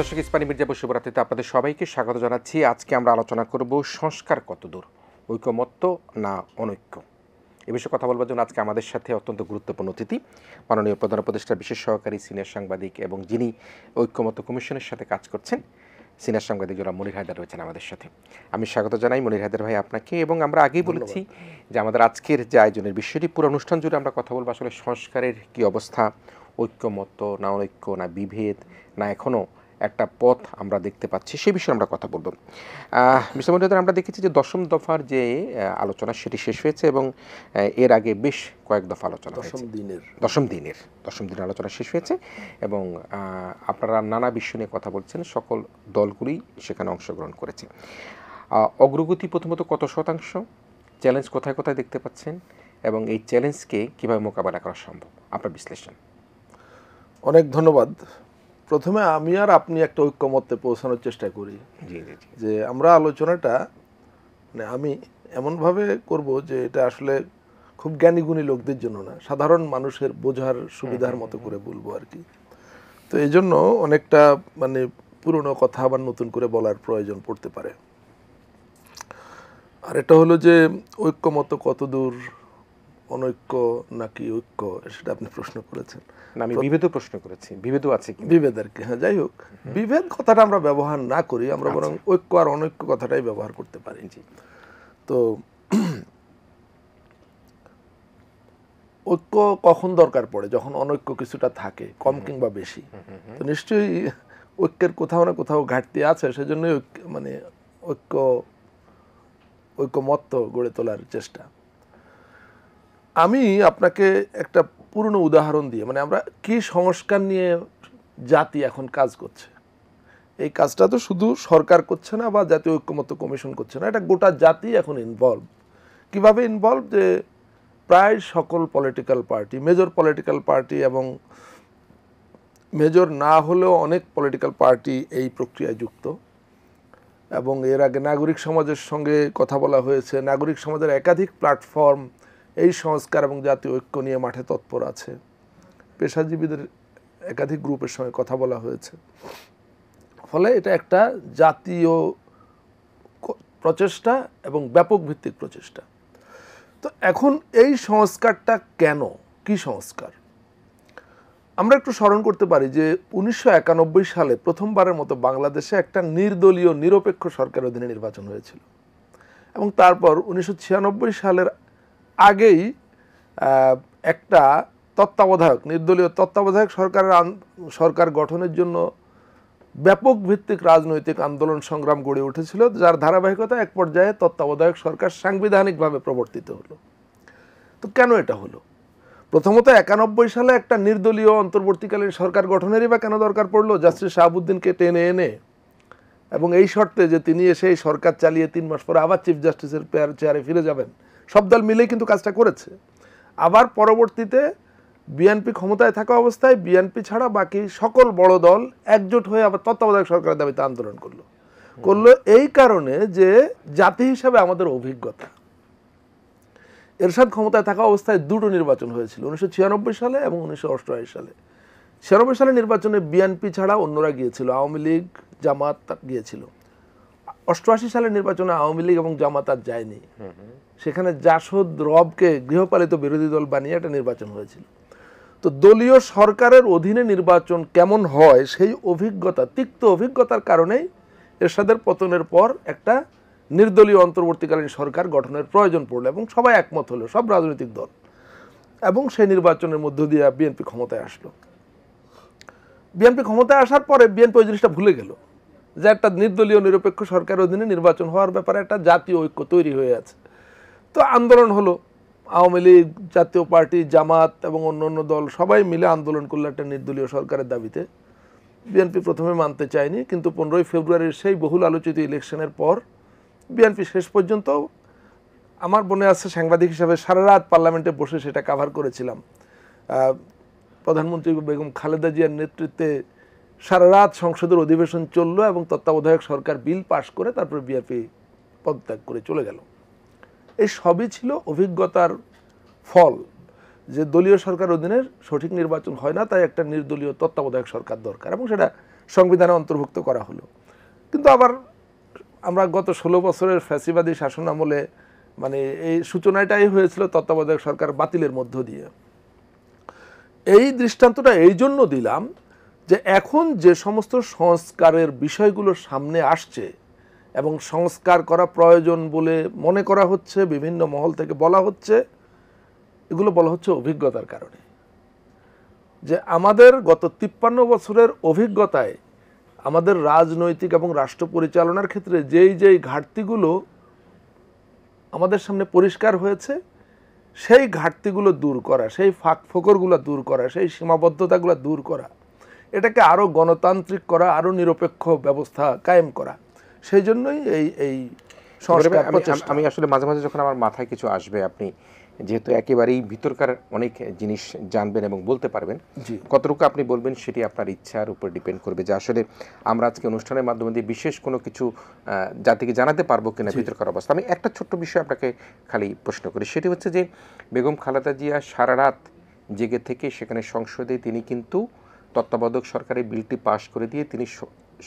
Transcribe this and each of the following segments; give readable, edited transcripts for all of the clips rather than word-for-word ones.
দর্শক, ইস্পানি মির্জাপুর শুভরাত্রিতে আপনাদের সবাইকে স্বাগত জানাচ্ছি। আজকে আমরা আলোচনা করব সংস্কার কতদূর, ঐকমত্য না অনৈক্য। এ বিষয়ে কথা বলবার জন্য আজকে আমাদের সাথে অত্যন্ত গুরুত্বপূর্ণ অতিথি, মাননীয় প্রধান উপদেষ্টার বিশেষ সহকারী সিনিয়র সাংবাদিক এবং যিনি ঐকমত্য কমিশনের সাথে কাজ করছেন, সিনিয়র সাংবাদিক জনাব মনির হায়দার রয়েছেন আমাদের সাথে। আমি স্বাগত জানাই মনির হায়দার ভাই আপনাকে। এবং আমরা আগেই বলেছি যে আমাদের আজকের যে আয়োজনের বিষয়টি, পুরো অনুষ্ঠান জুড়ে আমরা কথা বলবো আসলে সংস্কারের কি অবস্থা, ঐক্যমত্য না অনৈক্য না বিভেদ না এখনও একটা পথ আমরা দেখতে পাচ্ছি, সে বিষয়ে আমরা কথা বলব। মিস্টার মনির, আমরা দেখেছি যে দশম দফার যে আলোচনা সেটি শেষ হয়েছে এবং এর আগে বেশ কয়েক দফা আলোচনা দশম দিনের আলোচনা শেষ হয়েছে এবং আপনারা নানা বিষয় নিয়ে কথা বলছেন। সকল দলগুলি সেখানে অংশগ্রহণ করেছে। অগ্রগতি প্রথমত কত শতাংশ, চ্যালেঞ্জ কোথায় কোথায় দেখতে পাচ্ছেন এবং এই চ্যালেঞ্জকে কীভাবে মোকাবেলা করা সম্ভব, আপনার বিশ্লেষণ। অনেক ধন্যবাদ। প্রথমে আমি আর আপনি একটা ঐক্যমত্যে পৌঁছানোর চেষ্টা করি যে আমরা আলোচনাটা মানে আমি এমনভাবে করব যে এটা আসলে খুব জ্ঞানীগুণী লোকদের জন্য না, সাধারণ মানুষের বোঝার সুবিধার মতো করে বলবো আর কি। তো এই জন্য অনেকটা মানে পুরনো কথা আবার নতুন করে বলার প্রয়োজন পড়তে পারে। আর এটা হলো যে ঐক্যমত্য কতদূর, অনৈক্য নাকি ঐক্য, সেটা আপনি প্রশ্ন করেছেন। আমি বিভেদও প্রশ্ন করেছি, বিভেদও আছে কি? বিভেদ আর কি, হ্যাঁ, যাই হোক, বিভেদ কথাটা আমরা ব্যবহার না করি, আমরা বরং ঐক্য আর অনৈক্য কথাটাই ব্যবহার করতে পারি। তো ঐক্য কখন দরকার পড়ে? যখন অনৈক্য কিছুটা থাকে, কম কিংবা বেশি। তো নিশ্চয়ই ঐক্যের কোথাও না কোথাও ঘাটতি আছে, সেজন্যই মানে ঐক্যমত্য গড়ে তোলার চেষ্টা। আমি আপনাকে একটা পুরনো উদাহরণ দিয়ে, মানে আমরা কি সংস্কার নিয়ে জাতি এখন কাজ করছে, এই কাজটা তো শুধু সরকার করছে না বা জাতীয় ঐক্যমত্য কমিশন করছে না, এটা গোটা জাতি এখন ইনভলভ। কিভাবে ইনভলভ? যে প্রায় সকল political party, major political party এবং মেজর না হলেও অনেক পলিটিক্যাল পার্টি এই প্রক্রিয়ায় যুক্ত। এবং এর আগে নাগরিক সমাজের সঙ্গে কথা বলা হয়েছে, নাগরিক সমাজের একাধিক প্ল্যাটফর্ম এই সংস্কার এবং জাতীয় ঐক্য নিয়ে মাঠে তৎপর আছে, পেশাজীবীদের একাধিক গ্রুপের সঙ্গে কথা বলা হয়েছে। ফলে এটা একটা জাতীয় প্রচেষ্টা এবং ব্যাপক ভিত্তিক প্রচেষ্টা। তো এখন এই সংস্কারটা কেন, কি সংস্কার? আমরা একটু স্মরণ করতে পারি যে 1991 সালে প্রথমবারের মতো বাংলাদেশে একটা নির্দলীয় নিরপেক্ষ সরকারের অধীনে নির্বাচন হয়েছিল এবং তারপর 1996 সালের আগেই একটা তত্ত্বাবধায়ক, নির্দলীয় তত্ত্বাবধায়ক সরকার গঠনের জন্য ব্যাপক ভিত্তিক রাজনৈতিক আন্দোলন সংগ্রাম গড়ে উঠেছিল, যার ধারাবাহিকতা এক পর্যায়ে তত্ত্বাবধায়ক সরকার সাংবিধানিকভাবে প্রবর্তিত হলো। তো কেন এটা হলো? প্রথমত 91 সালে একটা নির্দলীয় অন্তর্বর্তীকালীন সরকার গঠনেরই বা কেন দরকার পড়লো? জাস্টিস শাহাবুদ্দিনকে টেনে এনে এবং এই শর্তে যে তিনি এসে এই সরকার চালিয়ে 3 মাস পরে আবার চিফ জাস্টিসের চেয়ারে ফিরে যাবেন। সব দল মিলেই কিন্তু কাজটা করেছে। আবার পরবর্তীতে বিএনপি ক্ষমতায় থাকা অবস্থায় বিএনপি ছাড়া বাকি সকল বড় দল একজোট হয়ে আবার তত্ত্বাবধায়ক সরকারের দাবিতে আন্দোলন করলো এই কারণে যে জাতি হিসাবে আমাদের অভিজ্ঞতা, এরশাদ ক্ষমতায় থাকা অবস্থায় দুটো নির্বাচন হয়েছিল, 1996 সালে এবং 1988 সালে। 96 সালে নির্বাচনে বিএনপি ছাড়া অন্যরা গিয়েছিল, আওয়ামী লীগ, জামাত গিয়েছিল। 88 সালের নির্বাচনে আওয়ামী লীগ এবং জামাত আর যায়নি। সেখানে জাসদ রবকে গৃহপালিত বিরোধী দল বানিয়ে একটা নির্বাচন হয়েছিল। তো দলীয় সরকারের অধীনে নির্বাচন কেমন হয় সেই অভিজ্ঞতা, তিক্ত অভিজ্ঞতার কারণেই এরশাদের পতনের পর একটা নির্দলীয় অন্তর্বর্তীকালীন সরকার গঠনের প্রয়োজন পড়লো এবং সবাই একমত হলো, সব রাজনৈতিক দল, এবং সেই নির্বাচনের মধ্য দিয়ে বিএনপি ক্ষমতায় আসলো। বিএনপি ক্ষমতায় আসার পরে বিএনপি ওই জিনিসটা ভুলে গেল যে একটা নির্দলীয় নিরপেক্ষ সরকারের অধীনে নির্বাচন হওয়ার ব্যাপারে একটা জাতীয় ঐক্য তৈরি হয়ে আছে। তো আন্দোলন হলো, আওয়ামী লীগ, জাতীয় পার্টি, জামাত এবং অন্য দল সবাই মিলে আন্দোলন করলো একটা নির্দলীয় সরকারের দাবিতে। বিএনপি প্রথমে মানতে চায়নি, কিন্তু 15ই ফেব্রুয়ারির সেই বহুল আলোচিত ইলেকশনের পর বিএনপি শেষ পর্যন্ত, আমার মনে আছে সাংবাদিক হিসাবে সারা রাত পার্লামেন্টে বসে সেটা কাভার করেছিলাম, প্রধানমন্ত্রী বেগম খালেদা জিয়ার নেতৃত্বে সারা রাত সংসদের অধিবেশন চললো এবং তত্ত্বাবধায়ক সরকার বিল পাশ করে তারপরে বিএনপি পদত্যাগ করে চলে গেল। এই সবই ছিল অভিজ্ঞতার ফল যে দলীয় সরকার অধীনে সঠিক নির্বাচন হয় না, তাই একটা নির্দলীয় তত্ত্বাবধায়ক সরকার দরকার, এবং সেটা সংবিধানে অন্তর্ভুক্ত করা হলো। কিন্তু আবার আমরা গত 16 বছরের ফ্যাসিবাদী শাসন আমলে মানে এই সূচনাটাই হয়েছিল তত্ত্বাবধায়ক সরকার বাতিলের মধ্য দিয়ে। এই দৃষ্টান্তটা এই জন্য দিলাম যে এখন যে সমস্ত সংস্কারের বিষয়গুলো সামনে আসছে এবং সংস্কার করা প্রয়োজন বলে মনে করা হচ্ছে, বিভিন্ন মহল থেকে বলা হচ্ছে, এগুলো বলা হচ্ছে অভিজ্ঞতার কারণে। যে আমাদের গত 53 বছরের অভিজ্ঞতায় আমাদের রাজনৈতিক এবং রাষ্ট্র পরিচালনার ক্ষেত্রে যেই ঘাটতিগুলো আমাদের সামনে পরিষ্কার হয়েছে, সেই ঘাটতিগুলো দূর করা, সেই ফাঁক ফোকরগুলো দূর করা, সেই সীমাবদ্ধতাগুলো দূর করা, এটাকে আরও গণতান্ত্রিক করা, আরও নিরপেক্ষ ব্যবস্থা কায়েম করা, সেই জন্যই এই সংস্কার প্রচেষ্টা। আমি আসলে মাঝে মাঝে যখন আমার মাথায় কিছু আসবে, আপনি যেহেতু একেবারেই ভিতরকার অনেক জিনিস জানবেন এবং বলতে পারবেন, কতটুকু আপনি বলবেন সেটি আপনার ইচ্ছার উপর ডিপেন্ড করবে যে আসলে আমরা আজকে অনুষ্ঠানের মাধ্যমে দিয়ে বিশেষ কোনো কিছু জাতিকে জানাতে পারবো কিনা ভিতরকার অবস্থা। আমি একটা ছোট্ট বিষয় আপনাকে খালি প্রশ্ন করি, সেটি হচ্ছে যে বেগম খালেদা জিয়া সারা রাত জেগে থেকে সেখানে সংসদে তিনি কিন্তু তত্ত্বাবধায়ক সরকারের বিলটি পাশ করে দিয়ে তিনি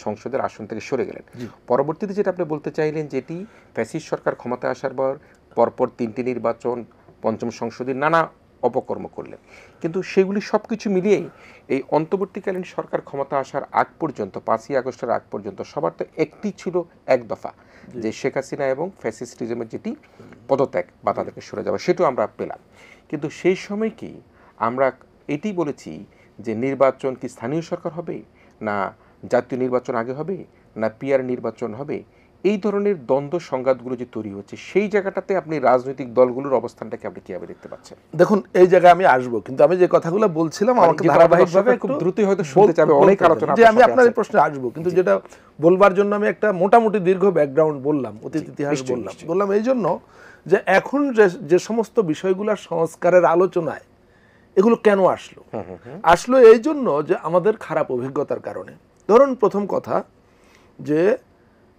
সংসদের আসন থেকে সরে গেলেন। পরবর্তীতে যেটা আপনি বলতে চাইলেন, যেটি ফ্যাসিস্ট সরকার ক্ষমতা আসার পর পরপর 3টি নির্বাচন, পঞ্চম সংসদের নানা অপকর্ম করলেন, কিন্তু সেগুলি সব কিছু মিলিয়েই এই অন্তর্বর্তীকালীন সরকার ক্ষমতা আসার আগ পর্যন্ত, 5ই আগস্টের আগ পর্যন্ত সবার তো একটি ছিল এক দফা, যে শেখ হাসিনা এবং ফ্যাসিস্টিজমের যেটি পদত্যাগ বা তাদেরকে সরে যাওয়া, সেটাও আমরা পেলাম। কিন্তু সেই সময় কি আমরা এটি বলেছি যে নির্বাচন কি স্থানীয় সরকার হবে, না জাতীয় নির্বাচন আগে হবে, না পিআর নির্বাচন হবে? এই ধরনের দ্বন্দ্ব সংঘাতগুলো যে তৈরি হচ্ছে, সেই জায়গাটাতে আপনি রাজনৈতিক দলগুলোর অবস্থানটাকে আপনি কিভাবে দেখতে পাচ্ছেন? দেখুন, এই জায়গায় আমি আসবো, কিন্তু আমি যে কথাগুলো বলছিলাম আমাকে ধারাবাহিকভাবে খুব দ্রুতই হয়তো শুনতে চাবে, অনেক আলোচনা যে আমি আপনার এই প্রশ্নে আসবো, কিন্তু যেটা বলবার জন্য আমি একটা মোটামুটি দীর্ঘ ব্যাকগ্রাউন্ড বললাম, অতীত ইতিহাস বললাম এই জন্য যে এখন যে সমস্ত বিষয়গুলো সংস্কারের আলোচনায় এগুলো কেন আসলো এই জন্য যে আমাদের খারাপ অভিজ্ঞতার কারণে। ধরুন, প্রথম কথা যে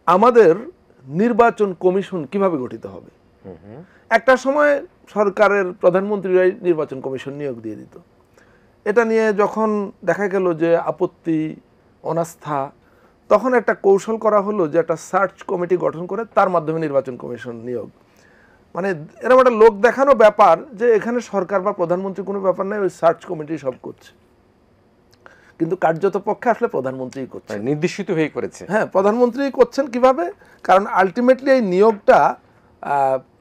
আমাদের নির্বাচন কমিশন কিভাবে গঠিত হবে। একটা সময় সরকারের প্রধানমন্ত্রীরাই নির্বাচন কমিশন নিয়োগ দিয়ে দিত। এটা নিয়ে যখন দেখা গেল যে আপত্তি, অনাস্থা, তখন একটা কৌশল করা হলো যে একটা সার্চ কমিটি গঠন করে তার মাধ্যমে নির্বাচন কমিশন নিয়োগ। মানে এরকম একটা লোক দেখানো ব্যাপার যে এখানে সরকার বা প্রধানমন্ত্রী কোনো ব্যাপার নাই, ওই সার্চ কমিটি সব করছে। কিন্তু কার্যত পক্ষে আসলে প্রধানমন্ত্রী করছেন, নির্দেশিত হয়ে করেছে। হ্যাঁ, প্রধানমন্ত্রী করছেন কিভাবে? কারণ আলটিমেটলি এই নিয়োগটা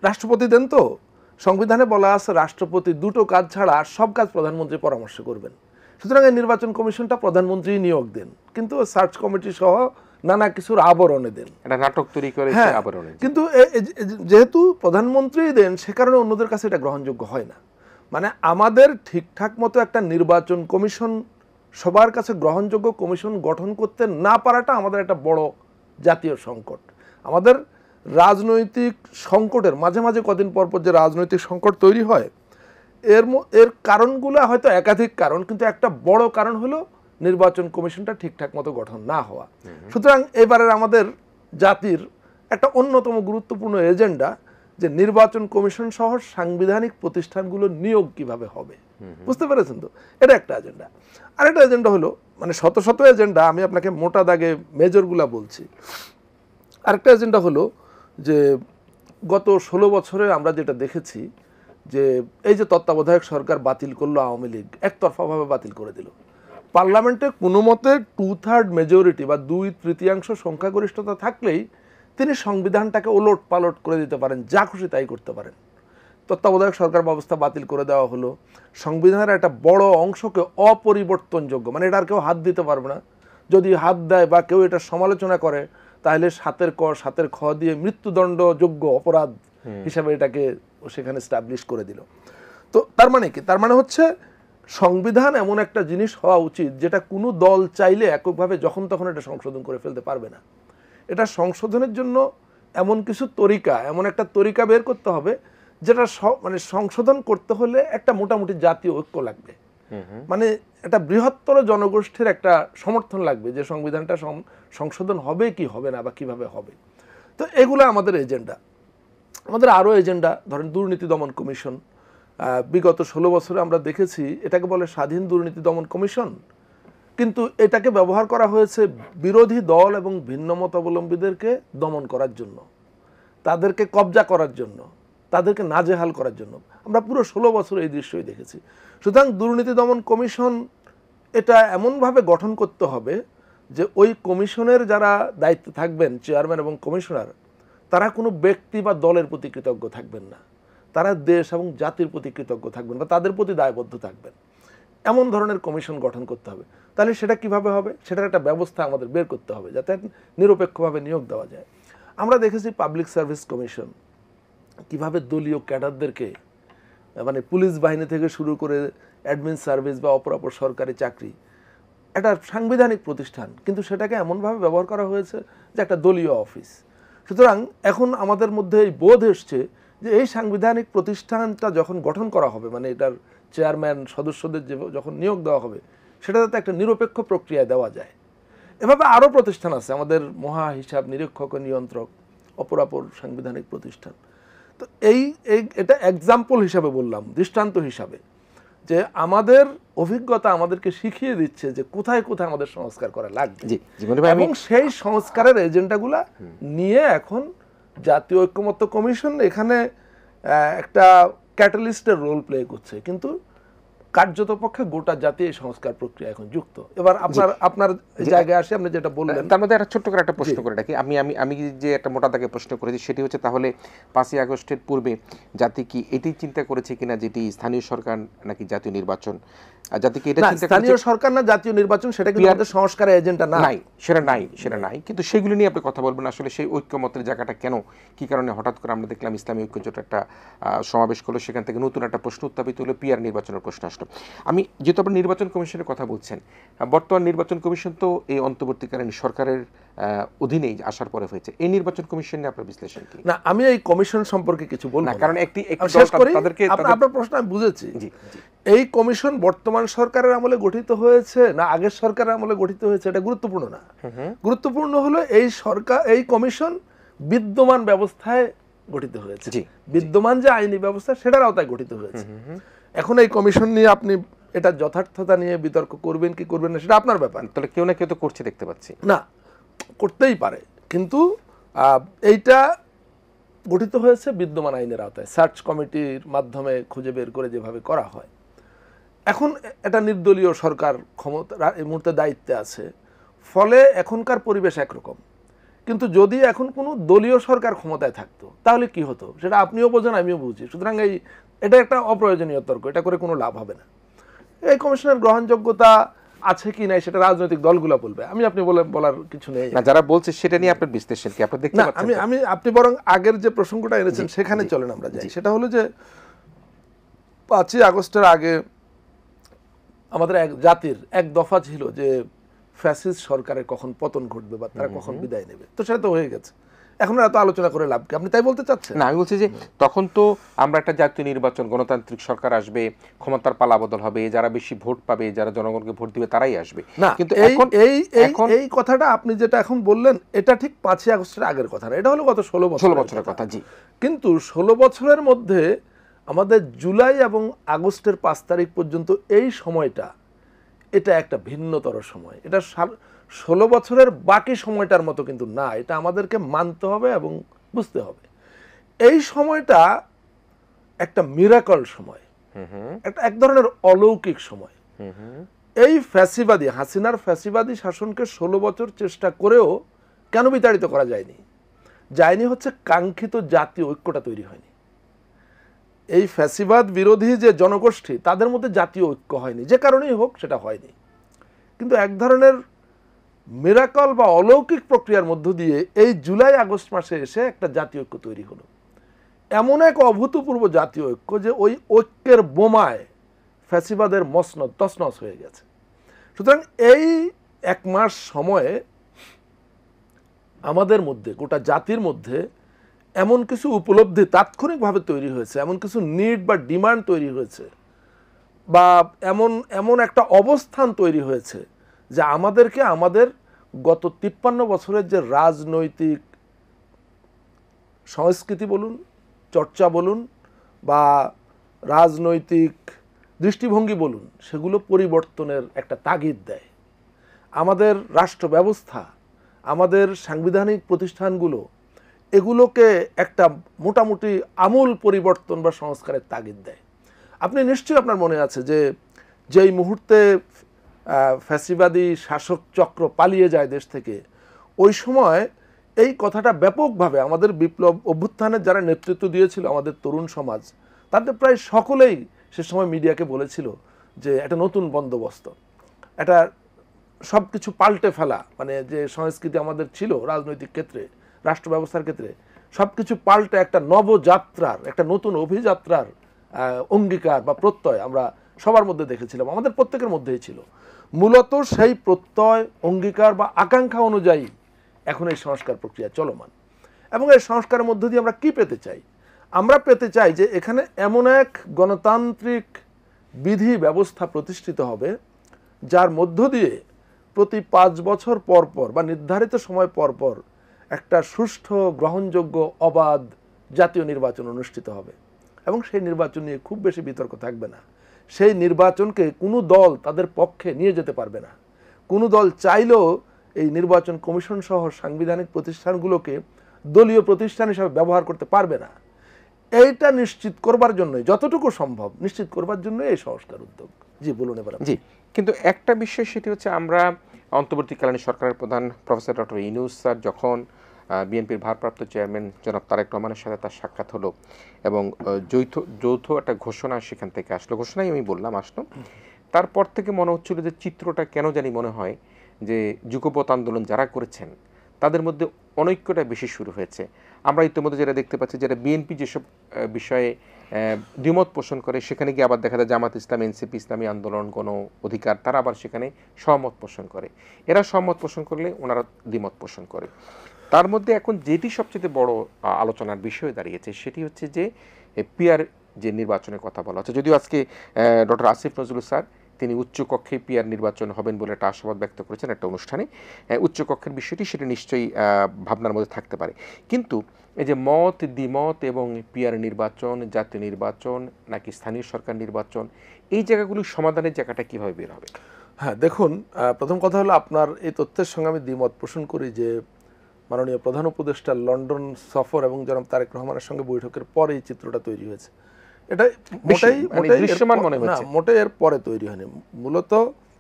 রাষ্ট্রপতি দেন। তো সংবিধানে বলা আছে রাষ্ট্রপতি দুটো কাজ ছাড়া সব কাজ প্রধানমন্ত্রী পরামর্শ করবেন। সুতরাং এই নির্বাচন কমিশনটা প্রধানমন্ত্রী নিয়োগ দেন, কিন্তু সার্চ কমিটি সহ নানা কিছুর আবরণে দেন, এটা নাটক তৈরি করে আবরণে। কিন্তু যেহেতু প্রধানমন্ত্রী দেন, সে কারণে অন্যদের কাছে এটা গ্রহণযোগ্য হয় না। মানে আমাদের ঠিকঠাক মতো একটা নির্বাচন কমিশন, সবার কাছে গ্রহণযোগ্য কমিশন গঠন করতে না পারাটা আমাদের একটা বড় জাতীয় সংকট। আমাদের রাজনৈতিক সংকটের মাঝে মাঝে কদিন পর পর যে রাজনৈতিক সংকট তৈরি হয়, এর কারণগুলো হয়তো একাধিক কারণ, কিন্তু একটা বড় কারণ হলো নির্বাচন কমিশনটা ঠিকঠাক মতো গঠন না হওয়া। সুতরাং এবারের আমাদের জাতির একটা অন্যতম গুরুত্বপূর্ণ এজেন্ডা যে নির্বাচন কমিশন সহ সাংবিধানিক প্রতিষ্ঠানগুলো নিয়োগ কিভাবে হবে। বুঝতে পেরেছেন তো? এটা একটা এজেন্ডা। আরেকটা এজেন্ডা হলো, মানে শত শত এজেন্ডা, আমি আপনাকে মোটা দাগে মেজরগুলা বলছি। আরেকটা এজেন্ডা হলো যে গত 16 বছরে আমরা যেটা দেখেছি যে এই যে তত্ত্বাবধায়ক সরকার বাতিল করলো আওয়ামী লীগ, একতরফাভাবে বাতিল করে দিল। পার্লামেন্টে কোনো মতে 2/3 মেজরিটি বা 2/3 সংখ্যাগরিষ্ঠতা থাকলেই তিনি সংবিধানটাকে ওলট পালট করে দিতে পারেন, যা খুশি তাই করতে পারেন। তত্ত্বাবধায়ক সরকার ব্যবস্থা বাতিল করে দেওয়া হলো। সংবিধানের একটা বড় অংশকে অপরিবর্তনযোগ্য, মানে এটা আর কেউ হাত দিতে পারবে না। যদি হাত দেয় বা কেউ এটা সমালোচনা করে, তাহলে 7-এর ক 7-এর খ দিয়ে মৃত্যুদণ্ডযোগ্য অপরাধ হিসাবে এটাকে সেখানে স্টাবলিশ করে দিল। তো তার মানে কি? তার মানে হচ্ছে সংবিধান এমন একটা জিনিস হওয়া উচিত যেটা কোনো দল চাইলে এককভাবে যখন তখন এটা সংশোধন করে ফেলতে পারবে না। এটা সংশোধনের জন্য এমন কিছু তরিকা, এমন একটা তরিকা বের করতে হবে যেটা মানে সংশোধন করতে হলে একটা মোটামুটি জাতীয় ঐক্য লাগবে, মানে একটা বৃহত্তর জনগোষ্ঠীর একটা সমর্থন লাগবে যে সংবিধানটা সংশোধন হবে কি হবে না বা কিভাবে হবে। তো এগুলো আমাদের এজেন্ডা। আমাদের আরও এজেন্ডা, ধরেন দুর্নীতি দমন কমিশন। বিগত 16 বছরে আমরা দেখেছি এটাকে বলে স্বাধীন দুর্নীতি দমন কমিশন। কিন্তু এটাকে ব্যবহার করা হয়েছে বিরোধী দল এবং ভিন্ন মতাবলম্বীদেরকে দমন করার জন্য, তাদেরকে কবজা করার জন্য, তাদেরকে নাজেহাল করার জন্য। আমরা পুরো 16 বছর এই দৃশ্যই দেখেছি। সুতরাং দুর্নীতি দমন কমিশন এটা এমনভাবে গঠন করতে হবে যে ওই কমিশনের যারা দায়িত্বে থাকবেন, চেয়ারম্যান এবং কমিশনার, তারা কোনো ব্যক্তি বা দলের প্রতি কৃতজ্ঞ থাকবেন না, তারা দেশ এবং জাতির প্রতি কৃতজ্ঞ থাকবেন বা তাদের প্রতি দায়বদ্ধ থাকবেন। এমন ধরনের কমিশন গঠন করতে হবে। তাহলে সেটা কিভাবে হবে, সেটার একটা ব্যবস্থা আমাদের বের করতে হবে যাতে নিরপেক্ষভাবে নিয়োগ দেওয়া যায়। আমরা দেখেছি পাবলিক সার্ভিস কমিশন কিভাবে দলীয় ক্যাডারদেরকে, মানে পুলিশ বাহিনী থেকে শুরু করে অ্যাডমিন সার্ভিস বা অপরাপর সরকারি চাকরি, একটা সাংবিধানিক প্রতিষ্ঠান, কিন্তু সেটাকে এমনভাবে ব্যবহার করা হয়েছে যে একটা দলীয় অফিস। সুতরাং এখন আমাদের মধ্যে এই বোধ এসছে যে এই সাংবিধানিক প্রতিষ্ঠানটা যখন গঠন করা হবে, মানে এটার চেয়ারম্যান সদস্যদের যখন নিয়োগ দেওয়া হবে, সেটা যাতে একটা নিরপেক্ষ প্রক্রিয়ায় দেওয়া যায়। এভাবে আরও প্রতিষ্ঠান আছে, আমাদের মহা হিসাব নিরীক্ষক ও নিয়ন্ত্রক, অপরাপর সাংবিধানিক প্রতিষ্ঠান। তো এটা এক্সাম্পল হিসাবে বললাম, দৃষ্টান্ত হিসাবে, যে আমাদের অভিজ্ঞতা আমাদেরকে শিখিয়ে দিচ্ছে যে কোথায় কোথায় আমাদের সংস্কার করা লাগবে, এবং সেই সংস্কারের এজেন্ডাগুলা নিয়ে এখন জাতীয় ঐক্যমত্য কমিশন এখানে একটা ক্যাটালিস্টের রোল প্লে করছে, কিন্তু কার্যত পক্ষে গোটা জাতি এই সংস্কার প্রক্রিয়া এখন যুক্ত। এবার আপনার জায়গায় আসে, আপনি যেটা বললেন, তার মধ্যে একটা ছোট্ট করে একটা প্রশ্ন করে রাখি। আমি যে একটা মোটা দাগে প্রশ্ন করেছি সেটি হচ্ছে, তাহলে 5ই আগস্টের পূর্বে জাতি কি এটি চিন্তা করেছে কিনা যেটি স্থানীয় সরকার নাকি জাতীয় নির্বাচন? জাতি কি এটা চিন্তা করেছে স্থানীয় সরকার না জাতীয় নির্বাচন, সেটা কিন্তু আমাদের সংস্কারের এজেন্ডা নাই, সেটা নাই, কিন্তু সেগুলো নিয়ে আপনি কথা বলবেন। আসলে সেই ঐক্যমতের জায়গাটা কেন, কি কারণে হঠাৎ করে আমরা দেখলাম ইসলামী ঐক্যজোট একটা সমাবেশ করলো, সেখান থেকে নতুন একটা প্রশ্ন উত্থাপিত হলো, পিআর নির্বাচনের প্রশ্ন আসলো। আমি যেহেতু আপনি নির্বাচন কমিশনের কথা বলছেন, বর্তমান নির্বাচন কমিশন তো এই অন্তর্বর্তীকালীন সরকারের অধীনেই আসার পরে হয়েছে। এই নির্বাচন কমিশন নিয়ে আপনার বিশ্লেষণ কি? না, আমি এই কমিশন সম্পর্কে কিছু বলবো না, কারণ আপনার প্রশ্ন আমি বুঝেছি। এই কমিশন বর্তমান সরকারের আমলে গঠিত হয়েছে না আগের সরকারের আমলে গঠিত হয়েছে, এটা গুরুত্বপূর্ণ না। গুরুত্বপূর্ণ হলো এই কমিশন বিদ্যমান ব্যবস্থায় গঠিত হয়েছে, বিদ্যমান যে আইনি ব্যবস্থা সেটার আওতায় গঠিত হয়েছে। এখন এই কমিশন নিয়ে আপনি এটা যথার্থতা নিয়ে বিতর্ক করবেন কি করবেন না সেটা আপনার ব্যাপার। তাহলে কেউ না কেউ তো করছে দেখতে পাচ্ছি। না, করতেই পারে, কিন্তু এইটা গঠিত হয়েছে বিদ্যমান আইনের আওতায়, সার্চ কমিটির মাধ্যমে খুঁজে বের করে যেভাবে করা হয়। এখন এটা নির্দলীয় সরকার ক্ষমতা এই মুহূর্তে দায়িত্বে আছে, ফলে এখনকার পরিবেশ একরকম। কিন্তু যদি এখন কোনো দলীয় সরকার ক্ষমতায় থাকতো তাহলে কি হতো সেটা আপনিও বোঝেন, আমিও বুঝি। সুতরাং এটা একটা অপ্রয়োজনীয় তর্ক, এটা করে কোনো লাভ হবে না। এই কমিশনের গ্রহণযোগ্যতা আছে কি নাই সেটা রাজনৈতিক দলগুলো বলবে, আপনি বলার কিছু নেই। যারা বলছে সেটা নিয়ে আপনার বিশ্লেষণ কি আপনি দেখতে পাচ্ছেন? আপনি বরং আগের যে প্রসঙ্গটা এনেছেন সেখানে চলেন আমরা যাই। সেটা হলো যে 5ই আগস্টের আগে আমাদের জাতির এক দফা ছিল যে ফ্যাসিস্ট সরকারের কখন পতন ঘটবে বা তারা কখন বিদায় নেবে, তো সেটা তো হয়ে গেছে। এখন এত আলোচনা করে লাভ কি? আপনি তাই বলতে চাচ্ছেন? না, আমি বলছি যে তখন তো আমরা একটা জাতীয় নির্বাচন, গণতান্ত্রিক সরকার আসবে, ক্ষমতার পালা বদল হবে, যারা বেশি ভোট পাবে, যারা জনগণকে ভোট দিবে তারাই আসবে। না, কিন্তু এই কথাটা আপনি যেটা এখন বললেন এটা ঠিক 5ই আগস্টের আগের কথা না, এটা হলো গত 16 বছরের কথা। জি, কিন্তু 16 বছরের মধ্যে আমাদের জুলাই এবং আগস্টের 5 তারিখ পর্যন্ত এই সময়টা, এটা একটা ভিন্নতর সময়। এটা 16 বছরের বাকি সময়টার মতো কিন্তু না, এটা আমাদেরকে মানতে হবে এবং বুঝতে হবে। এই সময়টা একটা মিরাকল সময়, এক ধরনের অলৌকিক সময়। এই ফ্যাসিবাদী হাসিনার ফ্যাসিবাদী শাসনকে 16 বছর চেষ্টা করেও কেন বিতাড়িত করা যায়নি হচ্ছে কাঙ্ক্ষিত জাতীয় ঐক্যটা তৈরি হয়নি। এই ফ্যাসিবাদ বিরোধী যে জনগোষ্ঠী তাদের মধ্যে জাতীয় ঐক্য হয়নি, যে কারণেই হোক সেটা হয়নি। কিন্তু এক ধরনের মিরাকল বা অলৌকিক প্রক্রিয়ার মধ্য দিয়ে এই জুলাই আগস্ট মাসে এসে একটা জাতীয় ঐক্য তৈরি হলো, এমন এক অভূতপূর্ব জাতীয় ঐক্য যে ওই ঐক্যের বোমায় ফ্যাসিবাদের মসনদ তছনছ হয়ে গেছে। সুতরাং এই 1 মাস সময়ে আমাদের মধ্যে, গোটা জাতির মধ্যে এমন কিছু উপলব্ধি তাৎক্ষণিকভাবে তৈরি হয়েছে, এমন কিছু নিড বা ডিমান্ড তৈরি হয়েছে, বা এমন একটা অবস্থান তৈরি হয়েছে যে আমাদেরকে আমাদের গত 53 বছরের যে রাজনৈতিক সংস্কৃতি বলুন, চর্চা বলুন, বা রাজনৈতিক দৃষ্টিভঙ্গি বলুন, সেগুলো পরিবর্তনের একটা তাগিদ দেয়। আমাদের রাষ্ট্র ব্যবস্থা, আমাদের সাংবিধানিক প্রতিষ্ঠানগুলো, এগুলোকে একটা মোটামুটি আমূল পরিবর্তন বা সংস্কারের তাগিদ দেয়। আপনি নিশ্চয়ই, আপনার মনে আছে যে যেই মুহূর্তে ফ্যাসিবাদী শাসক চক্র পালিয়ে যায় দেশ থেকে, ওই সময় এই কথাটা ব্যাপকভাবে আমাদের বিপ্লব অভ্যুত্থানের যারা নেতৃত্ব দিয়েছিল, আমাদের তরুণ সমাজ, তাদের প্রায় সকলেই সে সময় মিডিয়াকে বলেছিল যে একটা নতুন বন্দোবস্ত, একটা সব কিছু পাল্টে ফেলা, মানে যে সংস্কৃতি আমাদের ছিল রাজনৈতিক ক্ষেত্রে, রাষ্ট্র ব্যবস্থার ক্ষেত্রে, সব কিছু পাল্টে একটা নবযাত্রার, একটা নতুন অভিযাত্রার অঙ্গীকার বা প্রত্যয় আমরা সবার মধ্যে দেখেছিলাম, আমাদের প্রত্যেকের মধ্যেই ছিল। মূলত সেই প্রত্যয়, অঙ্গীকার বা আকাঙ্ক্ষা অনুযায়ী এখন এই সংস্কার প্রক্রিয়া চলমান। এবং এই সংস্কারের মধ্য দিয়ে আমরা কি পেতে চাই? আমরা পেতে চাই যে এখানে এমন এক গণতান্ত্রিক বিধি ব্যবস্থা প্রতিষ্ঠিত হবে যার মধ্য দিয়ে প্রতি 5 বছর পর পর বা নির্ধারিত সময় পর পর একটা সুষ্ঠু, গ্রহণযোগ্য, অবাধ জাতীয় নির্বাচন অনুষ্ঠিত হবে। এবং সেই নির্বাচন নিয়ে খুব বেশি বিতর্ক থাকবে না। সেই নির্বাচনকে কোনো দল তাদের পক্ষে নিয়ে যেতে পারবে না। কোনো দল চাইলেও এই নির্বাচন কমিশন সহ সাংবিধানিক প্রতিষ্ঠানগুলোকে দলীয় প্রতিষ্ঠান হিসাবে ব্যবহার করতে পারবে না। এইটা নিশ্চিত করবার জন্য, যতটুকু সম্ভব নিশ্চিত করবার জন্য এই সংস্কার উদ্যোগ। জি, বলুন এবার। জি, কিন্তু একটা বিষয়, সেটি হচ্ছে আমরা অন্তর্বর্তীকালীন সরকারের প্রধান প্রফেসর ডক্টর ইউনূস স্যার যখন বিএনপির ভারপ্রাপ্ত চেয়ারম্যান জনাব তারেক রহমানের সাথে তার সাক্ষাৎ হলো এবং যৌথ একটা ঘোষণা সেখান থেকে আসলো, ঘোষণাই আমি বললাম আসলো, তারপর থেকে মনে হচ্ছিল যে চিত্রটা কেন জানি মনে হয় যে যুগপৎ আন্দোলন যারা করেছেন তাদের মধ্যে অনৈক্যটা বেশি শুরু হয়েছে। আমরা ইতিমধ্যে যেটা দেখতে পাচ্ছি, যেটা বিএনপি যেসব বিষয়ে দ্বিমত পোষণ করে, সেখানে গিয়ে আবার দেখা যায় জামাত ইসলাম, এনসিপি, ইসলামী আন্দোলন, গণ অধিকার, তারা আবার সেখানে সহমত পোষণ করে। এরা সহমত পোষণ করলে ওনারা দ্বিমত পোষণ করে। তার মধ্যে এখন যেটি সবচেয়ে বড় আলোচনার বিষয় দাঁড়িয়েছে সেটি হচ্ছে যে পিআর যে নির্বাচনের কথা বলা হচ্ছে, যদিও আজকে ডক্টর আসিফ নজরুল স্যার তিনি উচ্চকক্ষে পিআর নির্বাচন হবেন বলে একটা আশাবাদ ব্যক্ত করেছেন একটা অনুষ্ঠানে। উচ্চকক্ষের বিষয়টি সেটা নিশ্চয়ই ভাবনার মধ্যে থাকতে পারে, কিন্তু এই যে মত দ্বিমত এবং পিআর নির্বাচন, জাতীয় নির্বাচন নাকি স্থানীয় সরকার নির্বাচন, এই জায়গাগুলোর সমাধানের জায়গাটা কীভাবে বের হবে? হ্যাঁ, দেখুন, প্রথম কথা হলো আপনার এই তথ্যের সঙ্গে আমি দ্বিমত পোষণ করি যে মাননীয় প্রধান উপদেষ্টা লন্ডন সফর এবং জনাব তারেক রহমানের সঙ্গে বৈঠকের পরে এই চিত্রটা তৈরি হয়েছে। এটা মোটেই এর পরে তৈরি হয়নি। মূলত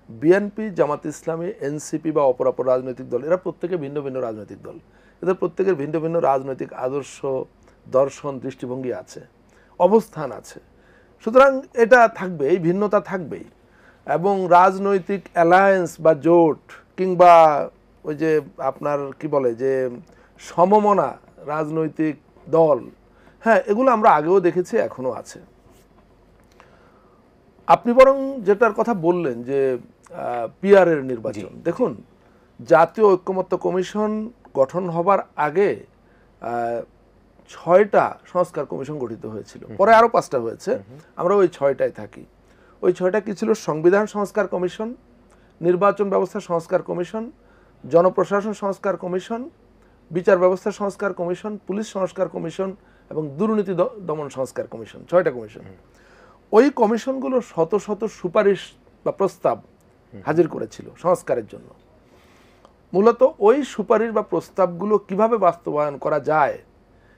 বিএনপি, জামাত ইসলামী, এনসিপি বা অপরাপর রাজনৈতিক দল, এরা প্রত্যেকে ভিন্ন ভিন্ন রাজনৈতিক দল, এদের প্রত্যেকের ভিন্ন ভিন্ন রাজনৈতিক আদর্শ, দর্শন, দৃষ্টিভঙ্গি আছে, অবস্থান আছে। সুতরাং এটা থাকবে, এই ভিন্নতা থাকবেই। এবং রাজনৈতিক অ্যালায়েন্স বা জোট কিংবা ওই যে আপনার কি বলে যে সমমনা রাজনৈতিক দল, হ্যাঁ, এগুলো আমরা আগেও দেখেছি, এখনো আছে। আপনি বরং যেটার কথা বললেন যে পিআরের নির্বাচন, দেখুন, জাতীয় ঐক্যমত্য কমিশন গঠন হবার আগে 6টা সংস্কার কমিশন গঠিত হয়েছিল, পরে আরো 5টা হয়েছে, আমরা ওই 6টায় থাকি। ওই 6টা কি ছিল? সংবিধান সংস্কার কমিশন, নির্বাচন ব্যবস্থা সংস্কার কমিশন, জনপ্রশাসন সংস্কার কমিশন, বিচার ব্যবস্থা সংস্কার কমিশন, পুলিশ সংস্কার কমিশন এবং দুর্নীতি দমন সংস্কার কমিশন। 6টা কমিশন। ওই কমিশনগুলো শত শত সুপারিশ বা প্রস্তাব হাজির করেছিল সংস্কারের জন্য। মূলত ওই সুপারিশ বা প্রস্তাবগুলো কিভাবে বাস্তবায়ন করা যায়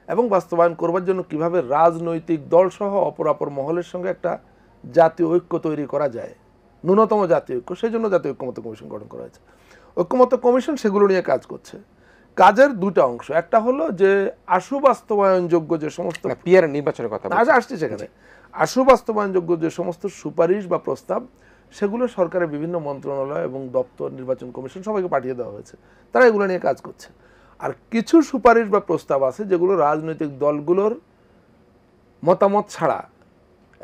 এবং বাস্তবায়ন করবার জন্য কিভাবে রাজনৈতিক দলসহ অপরাপর মহলের সঙ্গে একটা জাতীয় ঐক্য তৈরি করা যায়, ন্যূনতম জাতীয় ঐক্য, সেই জন্য জাতীয় ঐক্যমত্য কমিশন গঠন করা হয়েছে। ঐক্যমত্য কমিশন সেগুলো নিয়ে কাজ করছে। কাজের দুটো অংশ, একটা হলো যে আশু বাস্তবায়নযোগ্য যে সমস্ত পিআর নির্বাচনের কথা আসছে, সেখানে আশু বাস্তবায়নযোগ্য যে সমস্ত সুপারিশ বা প্রস্তাব, সেগুলো সরকারের বিভিন্ন মন্ত্রণালয় এবং দপ্তর, নির্বাচন কমিশন সবাইকে পাঠিয়ে দেওয়া হয়েছে, তারা এগুলো নিয়ে কাজ করছে। আর কিছু সুপারিশ বা প্রস্তাব আছে যেগুলো রাজনৈতিক দলগুলোর মতামত ছাড়া